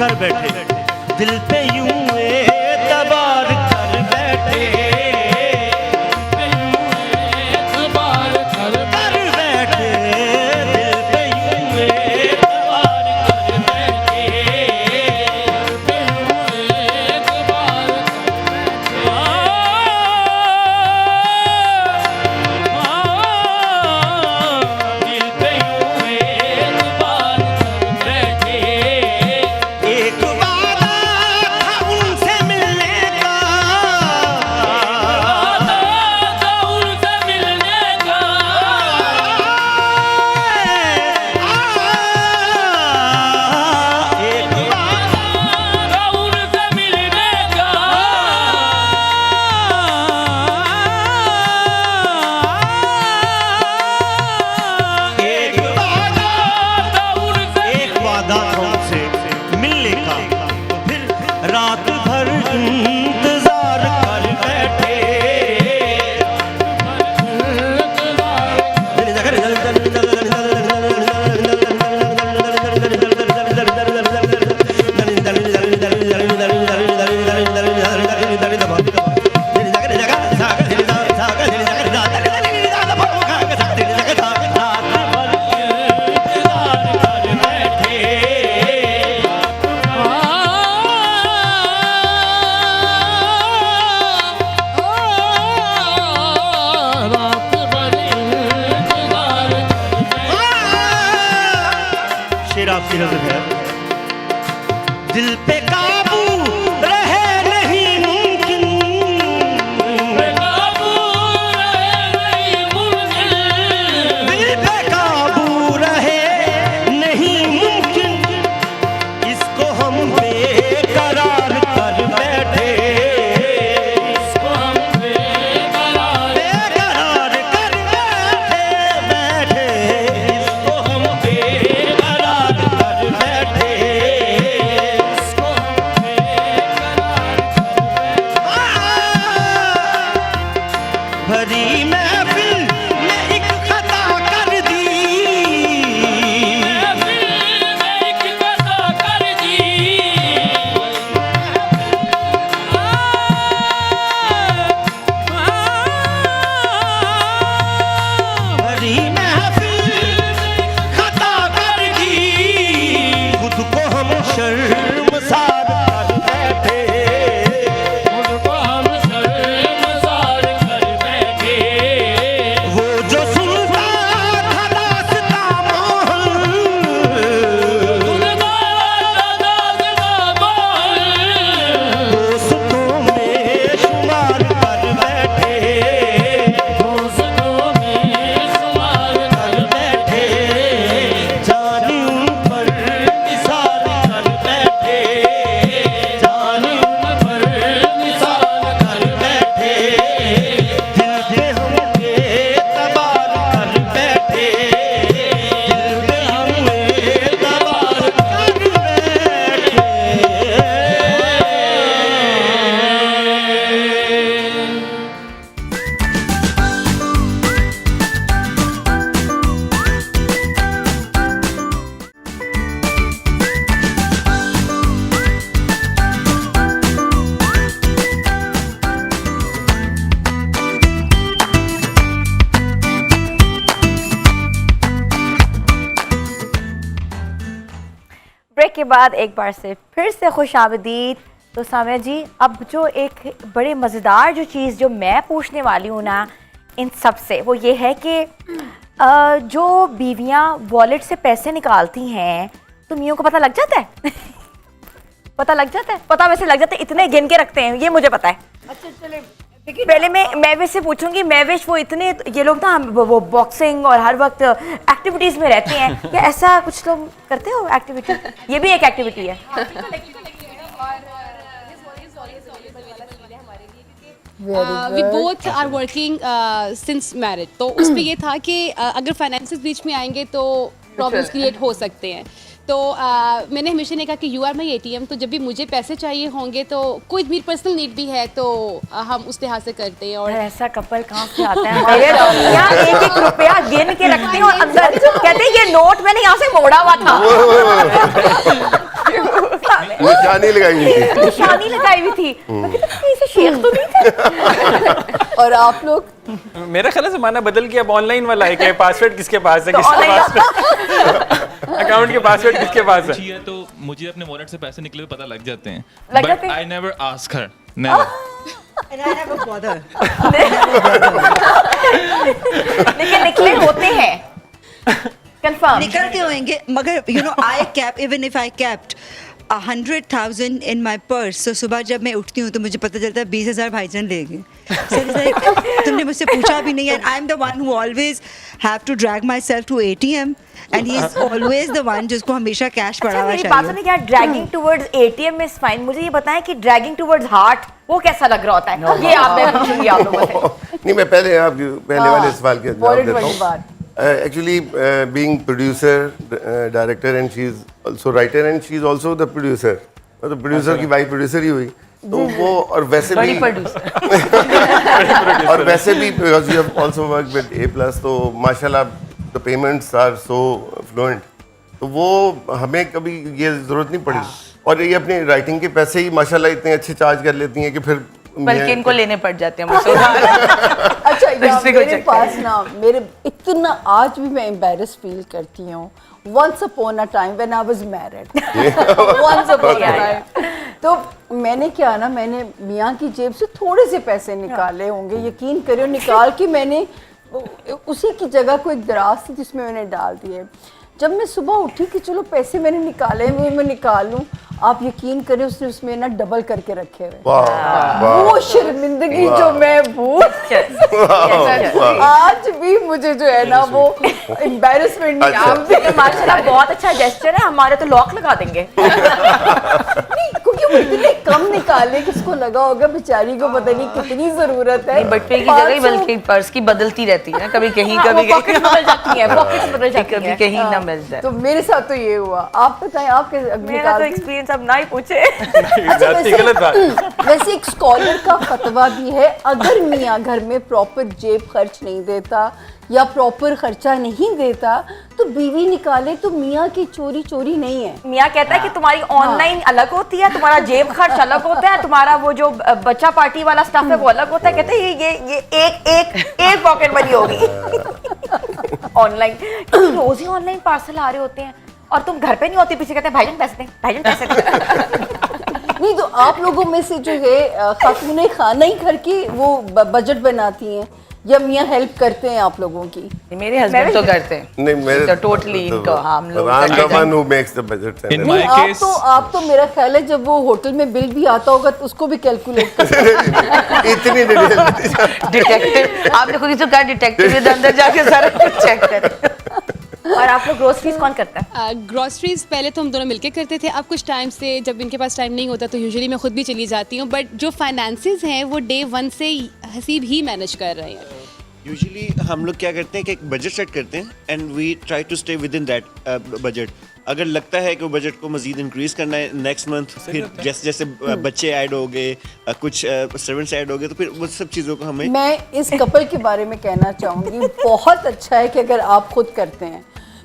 कर बैठे दिल पे यूं एतबार कर बैठे, एतबार कर बैठे, दिल पे यूं एतबार कर बैठे, एतबार दिल पे यूं एतबार कर बैठे। एक वादा शायद है दिल पे काबू रहे नहीं मुमकिन दिल पे काबू रहे नहीं मुमकिन इसको हम बेकरार कर बैठे इसको हम बेकरार कर बैठे इसको हम बेकरार कर बैठे इसको हम भरी महफिल में एक खता कर दी भरी महफिल खता कर दी खुद को हम शर्मसार कर बैठे खुद को हम शर्मसार कर बैठे वो जो सुनता था दास्ता दोस्तों में शुमार कर बैठे दोस्तों में शुमार कर बैठे जानी उन पर निसार कर बैठे जानी उन पर निसार कर बैठे दिल पे हमने तबार कर बैठे दिल पे हमने तबार कर बैठे ब्रेक के बाद एक बार से फिर से खुश आमदीद। तो सामिया जी, अब जो एक बड़े मज़ेदार जो चीज़ जो मैं पूछने वाली हूँ ना इन सब से, वो ये है कि जो बीवियाँ वॉलेट से पैसे निकालती हैं तो मियों को पता लग जाता है? पता लग जाता है? पता वैसे लग जाता है, इतने गिन के रखते हैं, ये मुझे पता है। अच्छा चले पहले मैं महविश से पूछूंगी, महविश वो इतने ये लोग ना वो बॉक्सिंग और हर वक्त एक्टिविटीज में रहते हैं, क्या ऐसा कुछ लोग करते हो एक्टिविटी? ये भी एक एक्टिविटी है। We both are working since marriage, तो उस पे ये था कि अगर फाइनेंसेस बीच में आएंगे तो प्रॉब्लम्स क्रिएट हो सकते हैं। तो मैंने हमेशा ने कहा कि यू आर माई ATM, तो जब भी मुझे पैसे चाहिए होंगे तो कोई मेरी पर्सनल नीड भी है तो हम उस लिहाज से करते हैं। और ऐसा कपल कहाँ से आता है? मेरे तो यहाँ एक एक रुपया गिन के रखते हैं और अंदर कहते हैं ये नोट मैंने यहाँ से मोड़ा हुआ था। निशानी लगाई हुई थी। निशानी लगाई हुई थी। मैं कहती थी, इसे शेख तो नहीं थे। और आप लोग? मेरा ख्याल है ज़माना बदल गया, अब ऑनलाइन वाला है कि पासवर्ड किसके पास है, किसके पास अकाउंट के पासवर्ड किसके पास है। तो मुझे अपने वॉलेट से पैसे निकले हुए पता लग जाते हैं, लग जाते बट हैं? I never ask her, never. लेकिन निकले होते हैं, कंफर्म निकलते होंगे, मगर you know I cap even if I kept 100,000 in my purse, so सुबह जब मैं उठती हूँ तो मुझे पता चलता है 20,000 भाईजान ले गए। तुमने मुझसे पूछा भी नहीं, and I'm the one who always have to drag myself to ATM and he is always the one जिसको हमेशा कैश पड़ा हुआ मेरी बात सुनिए, क्या dragging towards ATM is fine, मुझे ये बताएं कि ड्रैगिंग टुवर्ड्स हार्ट वो कैसा लग रहा होता है? ये आप मैं पूछूंगी आप लोगों से। नहीं, मैं पहले वाले सवाल के जवाब देता हूँ। Actually, being producer, director, and she's also writer, and she's also the producer. तो producer की वाइफ producer ही हुई, तो वो और वैसे भी और वैसे भी because you have also worked with A+, तो माशाल्लाह the payments are so fluent, तो वो हमें कभी ये जरूरत नहीं पड़ी। और ये अपनी राइटिंग के पैसे ही माशाल्लाह इतने अच्छे चार्ज कर लेती हैं कि फिर बल्कि इनको लेने पड़ जाते हैं मुझसे। अच्छा यार, मेरे पास ना मेरे इतना आज भी मैं एम्बैरस फील करती हूँ। Once upon a time when I was married, once upon a time, तो मैंने क्या ना, मैंने मियाँ की जेब से थोड़े से पैसे निकाले होंगे, यकीन करियो, निकाल के मैंने उसी की जगह को एक दराज थी जिसमें मैंने डाल दिए। जब मैं सुबह उठी कि चलो पैसे मैंने निकाले वो मैं निकाल लूँ, आप यकीन करें उसने उसमें ना डबल करके रखे हुए। वो शर्मिंदगी जो मैं भूल आज भी मुझे जो है ना वो एम्बैरेसमेंट नहीं। माशाल्लाह बहुत अच्छा जेस्चर है, हमारे तो लॉक लगा देंगे। क्योंकि वो इतने कम निकाले कि उसको लगा होगा बेचारी को पता नहीं कितनी जरूरत है। बटवे की जगह बल्कि पर्स की बदलती रहती है, कभी कहीं कभी पॉकेट्स बदल जाती हैं, पॉकेट्स बदल जाती कभी हैं। कहीं ना मिल जाए। तो मेरे साथ तो ये हुआ। आप बताएं आप कैसे मेरा तो एक्सपीरियंस अब ना ही पूछे। वैसे एक स्कॉलर का फतवा भी है, अगर मियाँ घर में प्रॉपर जेब खर्च नहीं देता या प्रॉपर खर्चा नहीं देता तो बीवी निकाले तो मियाँ की चोरी चोरी नहीं है। मियाँ कहता है कि तुम्हारी ऑनलाइन अलग होती है, तुम्हारा जेब खर्च अलग होता है, तुम्हारा वो जो बच्चा पार्टी वाला स्टफ है वो अलग होता है। कहते हैं ये एक पॉकेट बनी होगी ऑनलाइन। रोज ही ऑनलाइन पार्सल आ रहे होते हैं और तुम घर पे नहीं होती, पीछे कहते हैं भाईजान पैसे दें, भाईजान पैसे दें। नहीं तो आप लोगों में से जो है खातूने खाना ही घर की वो बजट बनाती हैं या मियाँ हेल्प करते हैं आप लोगों की? मेरे हस्बैंड तो करते हैं। नहीं मेरे तो टोटली इनको हम लोग I'm the one who makes the budget. In my case, आप तो मेरा ख्याल है जब वो होटल में बिल भी आता होगा तो उसको भी कैलकुलेट करते इतनी डिटेल डिटेक्टिव आपने खुद ही तो कहा डिटेक्टिव के अंदर जाके सारा कुछ चेक करें। और आप लोग ग्रोसरीज कौन करता है? ग्रॉसरीज पहले तो हम दोनों मिलके करते थे, अब कुछ टाइम से जब इनके पास टाइम नहीं होता तो यूजुअली मैं खुद भी चली जाती हूँ, बट जो फाइनेंसेस हैं वो डे 1 से हसीब ही मैनेज कर रहे हैं। यूजुअली हम लोग क्या करते हैं कि एक बजट सेट करते हैं and we try to stay within that budget. अगर लगता है कि वो बजट को मजीद इंक्रीज करना है नेक्स्ट मंथ, फिर जैसे जैसे बच्चे ऐड हो गए, कुछ सर्वेंट्स ऐड हो गए, तो फिर वो सब चीज़ों को हमें। मैं इस कपल के बारे में कहना चाहूँगी बहुत अच्छा है कि अगर आप खुद करते हैं,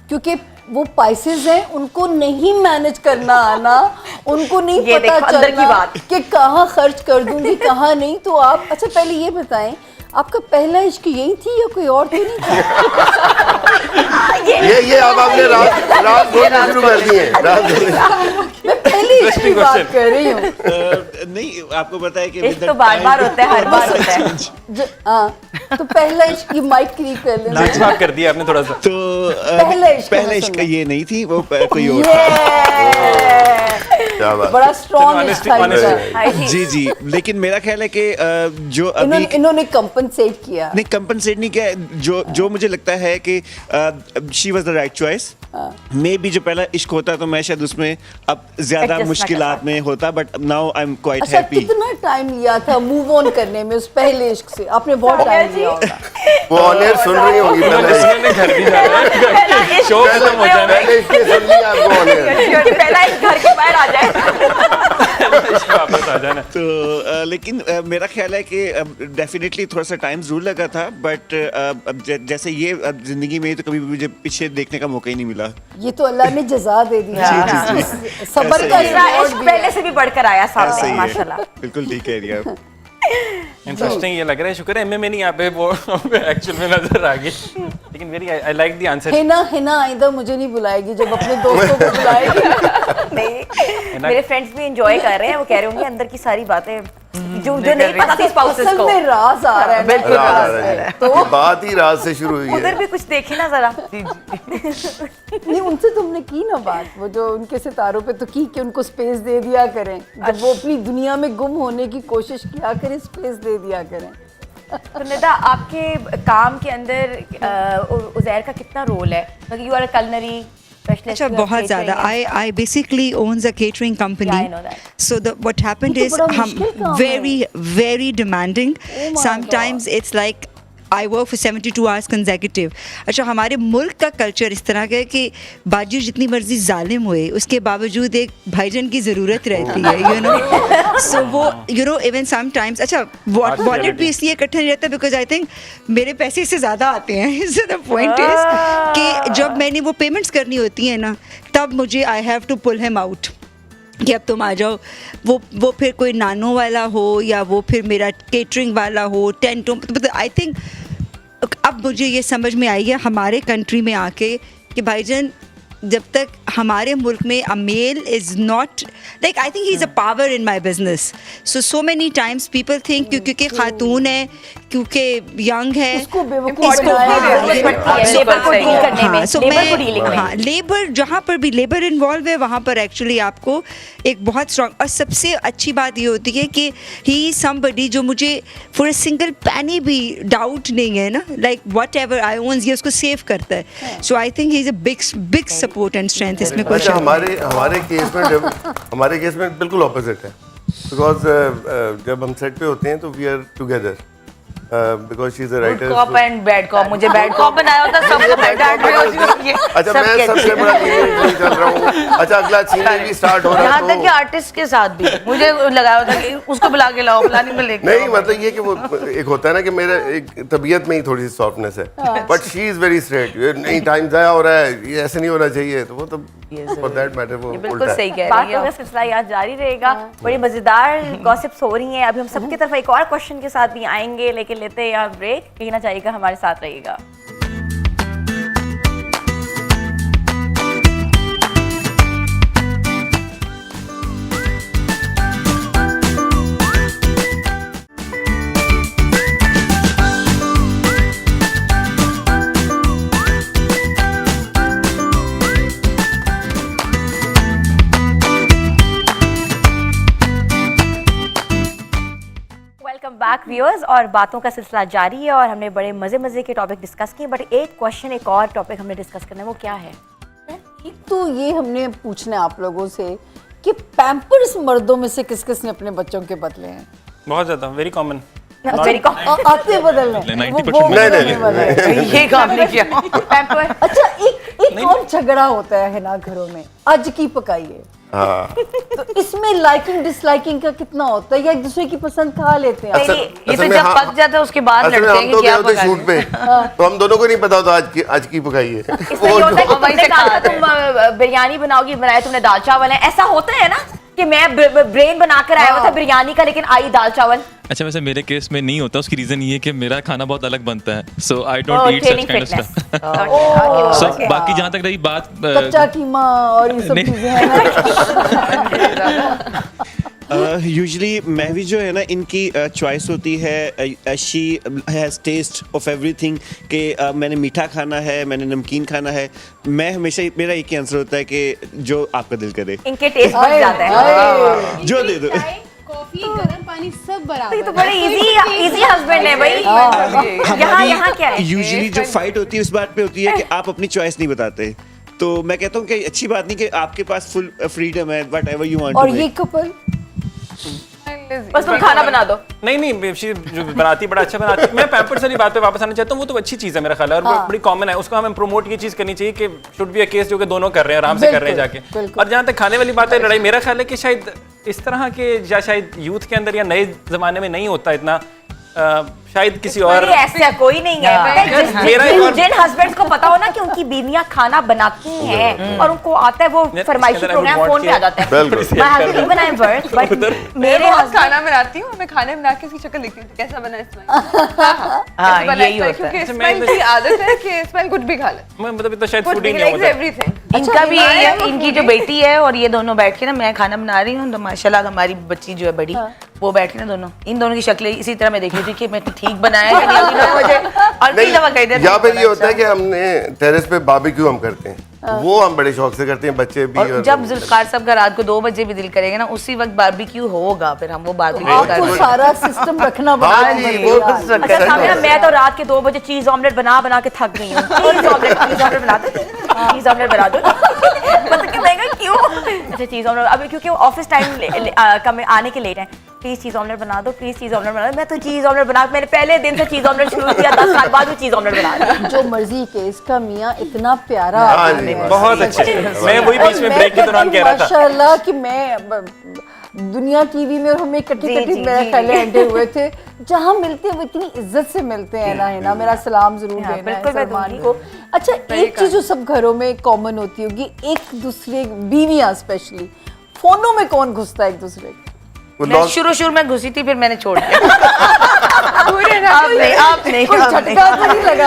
क्योंकि वो पाइसेस हैं उनको नहीं मैनेज करना आना, उनको नहीं पता चलना कि कहाँ खर्च कर दूंगी कहाँ नहीं। तो आप अच्छा पहले ये बताएं आपका पहला इश्क यही थी या कोई और तो नहीं था? ये अब आपने रात बोलना शुरू कर दिए हैं। मैं पहली इश्क की बात कर रही हूँ। नहीं आपको पता है कि तो बार-बार होता है, हर बार होता है। हाँ तो पहला इश्क की माइक क्लिक कर लेना। लाजवाब कर दिया आपने थोड़ा सा। तो पहला इश्क ये नहीं थी, वो कोई और था। बड़ा स्ट्रॉन्ग इश्क था। जी लेकिन मेरा ख्याल है कि जो अभी इन्होंने कंपनसेट किया। नहीं कंपनसेट नहीं किया, जो मुझे लगता है कि she was the right choice. May be जो पहला इश्क होता तो मैं शायद उसमें अब ज्यादा मुश्किलात में होता, but now I am quite happy. कितना टाइम लिया था मूव ऑन करने में उस पहले इश्क से? आपने बहुत टाइम लिया होगा। वो ऑनर सुन रही होगी पहले घर भी जा रहा है, शो खत्म हो जाना है, इसलिए सुन लिया आपको ऑनर। पहला एक घर के बाहर आ जाए वापस आ जाना। तो लेकिन मेरा ख्याल है कि डेफिनेटली थोड़ा सा टाइम जरूर लगा था, बट जैसे ये जिंदगी में तो कभी भी मुझे पीछे देखने का मौका ही नहीं मिला। ये तो अल्लाह ने जज़ा दे दी। सबर का इश्क पहले से भी बढ़कर आया सामने माशाल्लाह। बिल्कुल ठीक कह रही है आप। इंटरेस्टिंग ये लग रहा है, शुक्र है एमए नहीं यहाँ पे वो एक्चुअल में नजर आ गई, लेकिन very I like the answer. Hina आइंदा मुझे नहीं बुलाएगी जब अपने दोस्तों को बुलाएगी। नहीं मेरे फ्रेंड्स भी एंजॉय कर रहे हैं, वो कह रहे होंगे अंदर की सारी बातें जो नहीं पता थी स्पाउसेस को। में राज आ रहा है, बिल्कुल राज आ रहा है। तो बात ही राज से शुरू हुई है। उधर भी कुछ देखे ना जरा। नहीं उनसे तुमने की ना बात, वो जो उनके सितारों पे तो की कि उनको स्पेस दे दिया करें, जब वो अपनी दुनिया में गुम होने की कोशिश किया करें स्पेस दे दिया करें। तो निदा आपके काम के अंदर उज़ैर का कितना रोल है? यू आर अ कलनरी अच्छा बहुत ज़्यादा। I basically owns a catering company. Yeah, I know that. So what happened is very demanding. Sometimes it's like I work for 72 hours consecutive. अच्छा हमारे मुल्क का कल्चर इस तरह का है कि बाजू जितनी मर्जी जालिम हुए उसके बावजूद एक भाईजान की ज़रूरत रहती है, you know. So वो you know even sometimes अच्छा वॉलेट भी इसलिए इकट्ठा नहीं रहता बिकॉज आई थिंक मेरे पैसे इससे ज़्यादा आते हैं। So the point is कि जब मैंने वो पेमेंट्स करनी होती है ना तब मुझे I have to pull him out कि अब तुम आ जाओ। वो फिर कोई नानो वाला हो या वो फिर मेरा केटरिंग वाला हो, टेंटों, आई थिंक अब मुझे ये समझ में आई है हमारे कंट्री में आके कि भाईजान जब तक हमारे मुल्क में a male is not like I think he is a power in my business. So many times people think क्योंकि खातून है क्योंकि यंग है इसको बेवकूफ बनाया लेबर को डील करने में, so लेबर मैं- को डीलिंग में। हाँ, लेबर जहाँ पर भी लेबर इन्वॉल्व है वहाँ पर एक्चुअली आपको एक बहुत स्ट्रांग, और सबसे अच्छी बात ये होती है कि ही समबडी जो मुझे फॉर अ सिंगल पैनी भी डाउट नहीं है ना, like whatever I owns, ये उसको सेव करता है। So I think he is a big support and strength, इसमें कोई अच्छा, शक नहीं। हमारे केस में बिल्कुल ऑपोजिट है, बिकॉज जब हम सेट पे होते हैं तो we are together, because she is a writer. Cop and bad cop, मुझे बैड कॉप बनाया होता सबको बैड अच्छा, मैं सबसे बड़ा नहीं चल रहा हूँ। अच्छा, अगला सीन भी स्टार्ट हो रहा है यहाँ तक कि तो आर्टिस्ट के साथ भी मुझे लगाया होता कि उसको बुला के लाओ, फलानी में लेके नहीं, मतलब ये कि वो एक होता है ना कि मेरा एक तबीयत में ही थोड़ी सी सॉफ्टनेस है, but she is very straight, नहीं टाइम ज़ाया हो रहा है, ये ऐसे नहीं होना चाहिए, तो वो तो फॉर दैट मैटर वो बिल्कुल सही कह रही बातों का है। सिलसिला यहाँ जारी रहेगा। बड़ी मजेदार गॉसिप्स हो रही हैं। अभी हम सबकी तरफ एक और क्वेश्चन के साथ भी आएंगे, लेकिन लेते हैं यहाँ ब्रेक। कहीं ना जाइएगा, हमारे साथ रहिएगा। वेलकम बैक व्यूअर्स, और बातों का सिलसिला जारी है और हमने बड़े मजे के टॉपिक डिस्कस किए, बट एक क्वेश्चन, एक और टॉपिक हमने डिस्कस करना है, वो क्या है? एक तो ये हमने पूछना है आप लोगों से कि पैम्पर्स मर्दों में से किस किस ने अपने बच्चों के बदले हैं? बहुत ज़्यादा, वेरी कॉमन। आते बदलने 90% ये काम नहीं किया। अच्छा, एक और झगड़ा होता है ना घरों में, आज की पकाइए। तो इसमें लाइकिंग डिसलाइकिंग का कितना होता है, या एक दूसरे की पसंद खा लेते हैं? ये तो जब पक जाता है उसके बाद लड़ते हैं कि क्या पका शूट पे, तो हम दोनों को नहीं पता होता आज की पकाई है। इसमें ये होता है कि तुमने कहा था तुम बिरयानी बनाओगी, बनाया तुमने दाल चावल है, ऐसा होता है ना कि मैं ब्रेन बनाकर आया हुआ था बिरयानी का, लेकिन आई दाल चावल। अच्छा, वैसे मेरे केस में नहीं होता, उसकी रीजन ये है कि मेरा खाना बहुत अलग बनता है, so I don't eat such kind of stuff. So बाकी जहाँ तक रही बात कच्चा कीमा और ये सब चीजें हैं ना। यूजली मैं भी जो है ना, इनकी चॉइस होती है, she has taste of everything, कि मैंने मीठा खाना है, मैंने नमकीन खाना है। मैं हमेशा मेरा एक ही आंसर होता है कि जो आपका दिल करे, इनके टेस्ट बढ़ जाता है, जो दे दो। कॉफी, गरम पानी सब बराबर। ये तो बड़े इजी हस्बैंड है भाई। यहाँ क्या है? यूजुअली जो फाइट होती है उस बात पे होती है कि आप अपनी चॉइस नहीं बताते, तो मैं कहता हूँ कि अच्छी बात नहीं कि आपके पास फुल फ्रीडम है, वट एवर यू वांट। और ये कपल बस तुम खाना बना दो। नहीं, जो बनाती बड़ा अच्छा बनाती। मैं पैम्पर्स वाली बात पे वापस आना चाहता हूँ, वो तो अच्छी चीज़ है मेरा ख्याल है, और वो बड़ी कॉमन है, उसको हमें प्रमोट ये चीज़ करनी चाहिए कि शुड बी अ केस जो कि दोनों कर रहे हैं, आराम से कर रहे हैं जाके। और जहाँ तक खाने वाली बात है, लड़ाई, मेरा ख्याल है कि शायद इस तरह के, या शायद यूथ के अंदर या नए ज़माने में नहीं होता इतना, शायद किसी और ऐसा कोई नहीं है। मेरा एक और जिन हस्बैंड्स को पता हो ना कि उनकी बीवियां खाना बनाती हैं और उनको आता है, वो फरमाइशी प्रोग्राम फोन पे आ जाता है। My husband even I work, but मेरे बहुत खाना बनाती हूँ, मैं खाने बना के इसकी शक्ल देखती हूँ कैसा बना इस्माइल। यही होता है। क्योंकि इस्माइल की आदत है कि इस्माइल कुछ भी खा ले। मैं मतलब इतना शायद Food फूड ही he नहीं likes होता। everything। इनका भी यही है, इनकी जो बेटी है और ये दोनों बैठ के ना, मैं खाना बना रही हूँ तो माशाल्लाह हमारी बच्ची जो है बड़ी, वो बैठ के ना दोनों, इन दोनों की शक्लें इसी तरह मैं देख रही थी कि मैं ठीक बनाया कि नहीं, मुझे और कई दफा कह देते या फिर ये होता है कि हमने टेरेस पे बारबेक्यू हम करते हैं, वो हम बड़े शौक से करते हैं, बच्चे भी। और जब जुल्फकार साहब का रात को 2 बजे भी दिल करेगा ना, उसी वक्त बारबेक्यू होगा, फिर हम वो बारबेक्यू आपको सारा सिस्टम रखना अच्छा सामने, मैं तो रात के 2 बजे चीज ऑमलेट बना के थक गई हूँ। चीज ऑमलेट बना दो, चीज ऑमलेट बना दो। मतलब कि मैं क्यों, अच्छा चीज ऑमलेट, अभी क्योंकि ऑफिस टाइम आने के लेट है, प्लीज चीज ऑमलेट बना दो, प्लीज चीज ऑमलेट बना दो। मैं तो चीज ऑमलेट बना, मैंने पहले दिन से चीज ऑमलेट शुरू किया, 10 साल बाद भी चीज ऑमलेट बना रही हूं। जो मर्जी के, इसका मियाँ इतना प्यारा आदमी है। बहुत अच्छे। मैं वही बीच में ब्रेक के दौरान कह रहा था, माशाल्लाह, कि मैं दुनिया टीवी में और हम इकट्ठी मेरा ख्याल अंडे हुए थे, जहाँ मिलते हैं वो इतनी इज्जत से मिलते हैं ना, है ना। मेरा सलाम जरूर देना बिल्कुल है सलमान को। अच्छा, एक चीज जो सब घरों में कॉमन होती होगी, एक दूसरे, बीवियां स्पेशली, फोनों में कौन घुसता है एक दूसरे के? मैं शुरू में घुसी थी, फिर मैंने छोड़ दिया। आप नहीं झटका तो नहीं लगा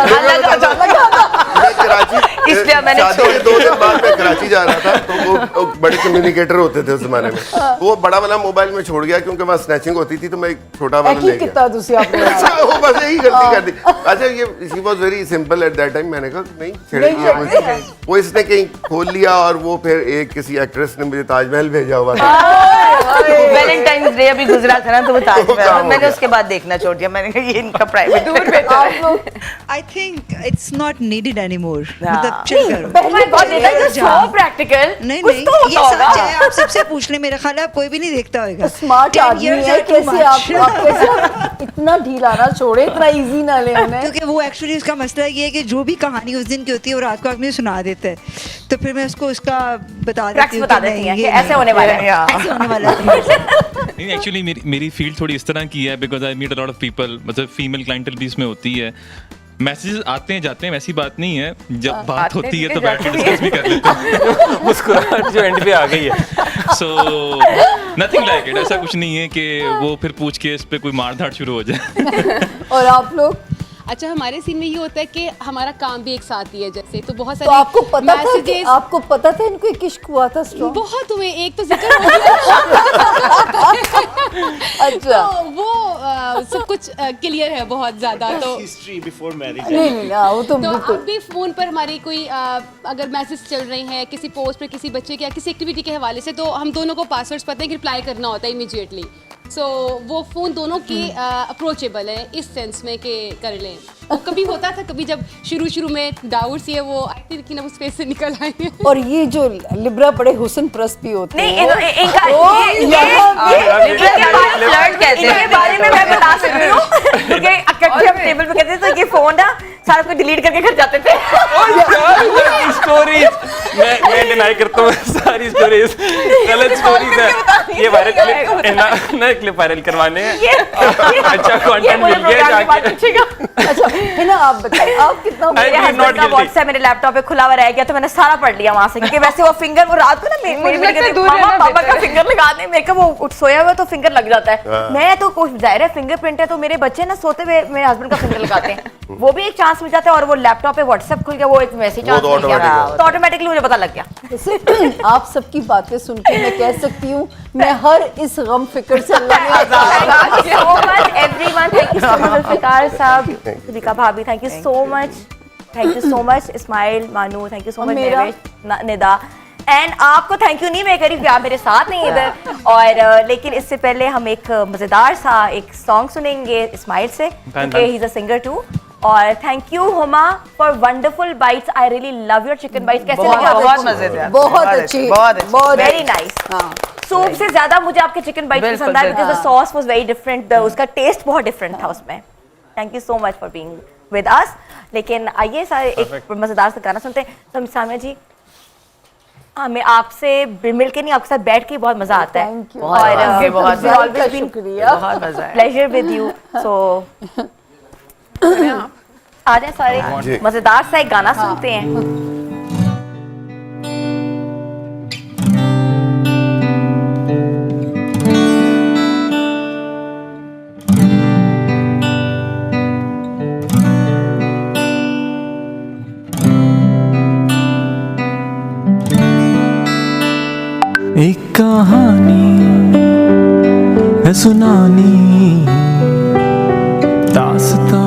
मैं कराची इसलिए मैंने शादी के 2 दिन बाद मैं कराची जा रहा था, तो वो बड़े कम्युनिकेटर होते थे उस जमाने में, तो वो बड़ा वाला मोबाइल में छोड़ गया क्योंकि वहाँ स्नैचिंग होती थी, तो मैं एक छोटा वाला ले गया। वो बस यही गलती कर दी। अच्छा, ये she was very simple at that time. मैंने कहा नहीं छेड़ेगी, वो इसने कहीं खोल लिया और वो फिर एक किसी एक्ट्रेस ने मुझे ताजमहल भेजा हुआ था। वैलेंटाइंस डे अभी गुजरा था ना, तो वो ताजमहल मैंने उसके बाद देखना छोड़ दिया। मैंने कहा ये इनका private. I think it's not needed anymore. मतलब चिल करो। पहले बहुत देखा है, so practical। नहीं कुछ नहीं, तो होता ये होगा। सच है। आप सबसे पूछ ले, मेरा ख्याल है आप कोई भी नहीं देखता होगा। स्मार्ट आदमी है, कैसे आप कैसे इतना ढीला ना छोड़े, इतना इजी ना ले उन्हें। क्योंकि वो एक्चुअली उसका मसला ये है कि जो भी कहानी उस दिन की होती है वो रात को आदमी सुना देता है, तो फिर मैं उसको उसका बता देती हूँ कि नहीं, ये ऐसे होने वाला है, ऐसे होने वाला है। नहीं, एक्चुअली मेरी फील्ड थोड़ी इस तरह की है, because I meet a lot of people, मतलब फीमेल क्लाइंटल भी इसमें होती है। मैसेजेस आते हैं जाते हैं, वैसी बात नहीं है। जब बात होती है तो बैठ के डिस्कस भी कर लेते हैं। मुस्कुराहट जो एंड पे आ गई है। सो नथिंग लाइक इट, ऐसा कुछ नहीं है कि वो फिर पूछ के इस पे कोई मार धाड़ शुरू हो जाए। और आप लोग? अच्छा, हमारे सीन में ये होता है कि हमारा काम भी एक साथ ही है, जैसे तो बहुत तो सारे आपको पता था कि messages- आपको पता था इनको एक इश्क हुआ था स्ट्रॉन्ग? बहुत हुए, एक तो जिक्र हो गया। अच्छा, तो वो सब कुछ क्लियर है बहुत ज्यादा। तो हिस्ट्री बिफोर मैरिज। नहीं, वो तो अब भी फोन पर हमारी कोई अगर मैसेज चल रहे हैं किसी पोस्ट पर, किसी बच्चे के या किसी एक्टिविटी के हवाले से, तो हम दोनों को पासवर्ड्स पता है कि रिप्लाई करना होता है इमीडिएटली। सो वो फ़ोन दोनों के अप्रोचेबल है इस सेंस में कि कर लें। वो कभी होता था, कभी जब शुरू में डाउट्स ये वो आई थी, लेकिन अब उस स्पेस से निकल आए हैं। और ये जो लिब्रा बड़े हुस्न प्रस्त भी होते हैं। इनके बारे में मैं बता सकती हूँ, क्योंकि इकट्ठे हम टेबल पे कहते थे तो ये फोन ना सारा कुछ डिलीट करके घर जाते थे। स्टोरीज मैं डिनाई करता हूँ, सारी स्टोरीज गलत स्टोरीज है। ये वायरल क्लिप क्लिप वायरल करवाने हैं। अच्छा कंटेंट मिल गया जाके। अच्छा, है ना, आप बताइए आप कितना? मेरे हस्बैंड का व्हाट्सएप मेरे लैपटॉप पे खुला हुआ रह गया, तो मैंने सारा पढ़ लिया वहां से, क्योंकि वैसे वो फिंगर वो रात को ना मेरे मामा पापा का फिंगर लगा दे, मेरे को वो सोया हुआ तो फिंगर लग जाता है। मैं तो कुछ जाहिर है फिंगरप्रिंट है, तो मेरे बच्चे ना सोते हुए मेरे हस्बैंड का फिंगर लगाते हैं, वो भी एक चांस मिल जाता है। और वो लैपटॉप पे व्हाट्सएप खुल गया, वो एक मैसेज चांस मिल गया, तो ऑटोमेटिकली मुझे पता लग गया। आप सबकी बातें सुन के मैं कह सकती हूँ मैं हर इस गम फिक्र से everyone, thank you so much Zulfikar साहब, रिका भाभी, thank you so much, Ismail, Manu, thank you so much, Nida, and आपको थैंक यू नहीं मैं करी, आप मेरे साथ नहीं इधर। और लेकिन इससे पहले हम एक मजेदार सा एक सॉन्ग सुनेंगे इस्माइल से, क्योंकि he is a singer too. और thank you Huma for wonderful bites, I really love your chicken bites. कैसे लगे? बहुत मजेदार, बहुत अच्छी, बहुत वेरी नाइस। सूप से ज्यादा मुझे आपके चिकन बाइट पसंद आया, because the sauce was very different, उसका टेस्ट बहुत डिफरेंट था उसमें। Thank you so much for being with us. लेकिन आइए सारे एक मजेदार सा गाना सुनते हैं। तो सामिया जी, हमें आपसे मिल के नहीं, आपके साथ बैठ के बहुत मजा आता है। और बहुत शुक्रिया, बहुत मजा है, प्लेजर विद यू। सो आ जाए सारे, मजेदार सा एक गाना सुनते हैं। एक कहानी है सुनानी, दास्तां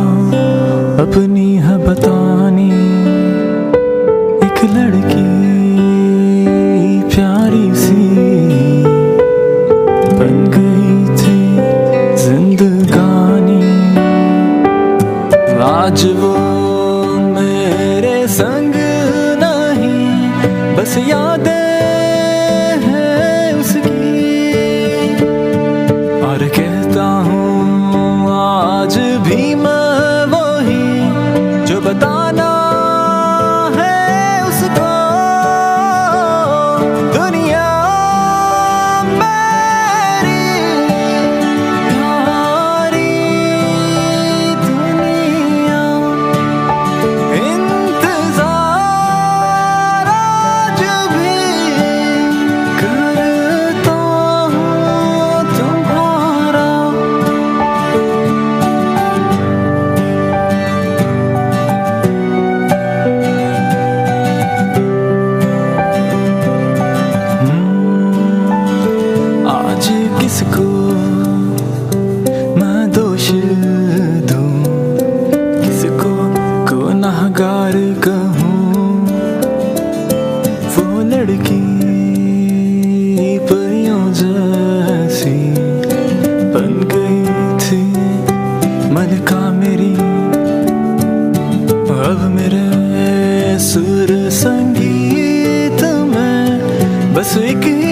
अपनी है बतानी। एक लड़की प्यारी सी बन गई थी जिंदगानी, आज वो मेरे संग नहीं, बस यादें बताना है उसको, दुनिया मेरी प्यारी दुनिया, इंतजार आज भी सुर संगीत में बस एक ही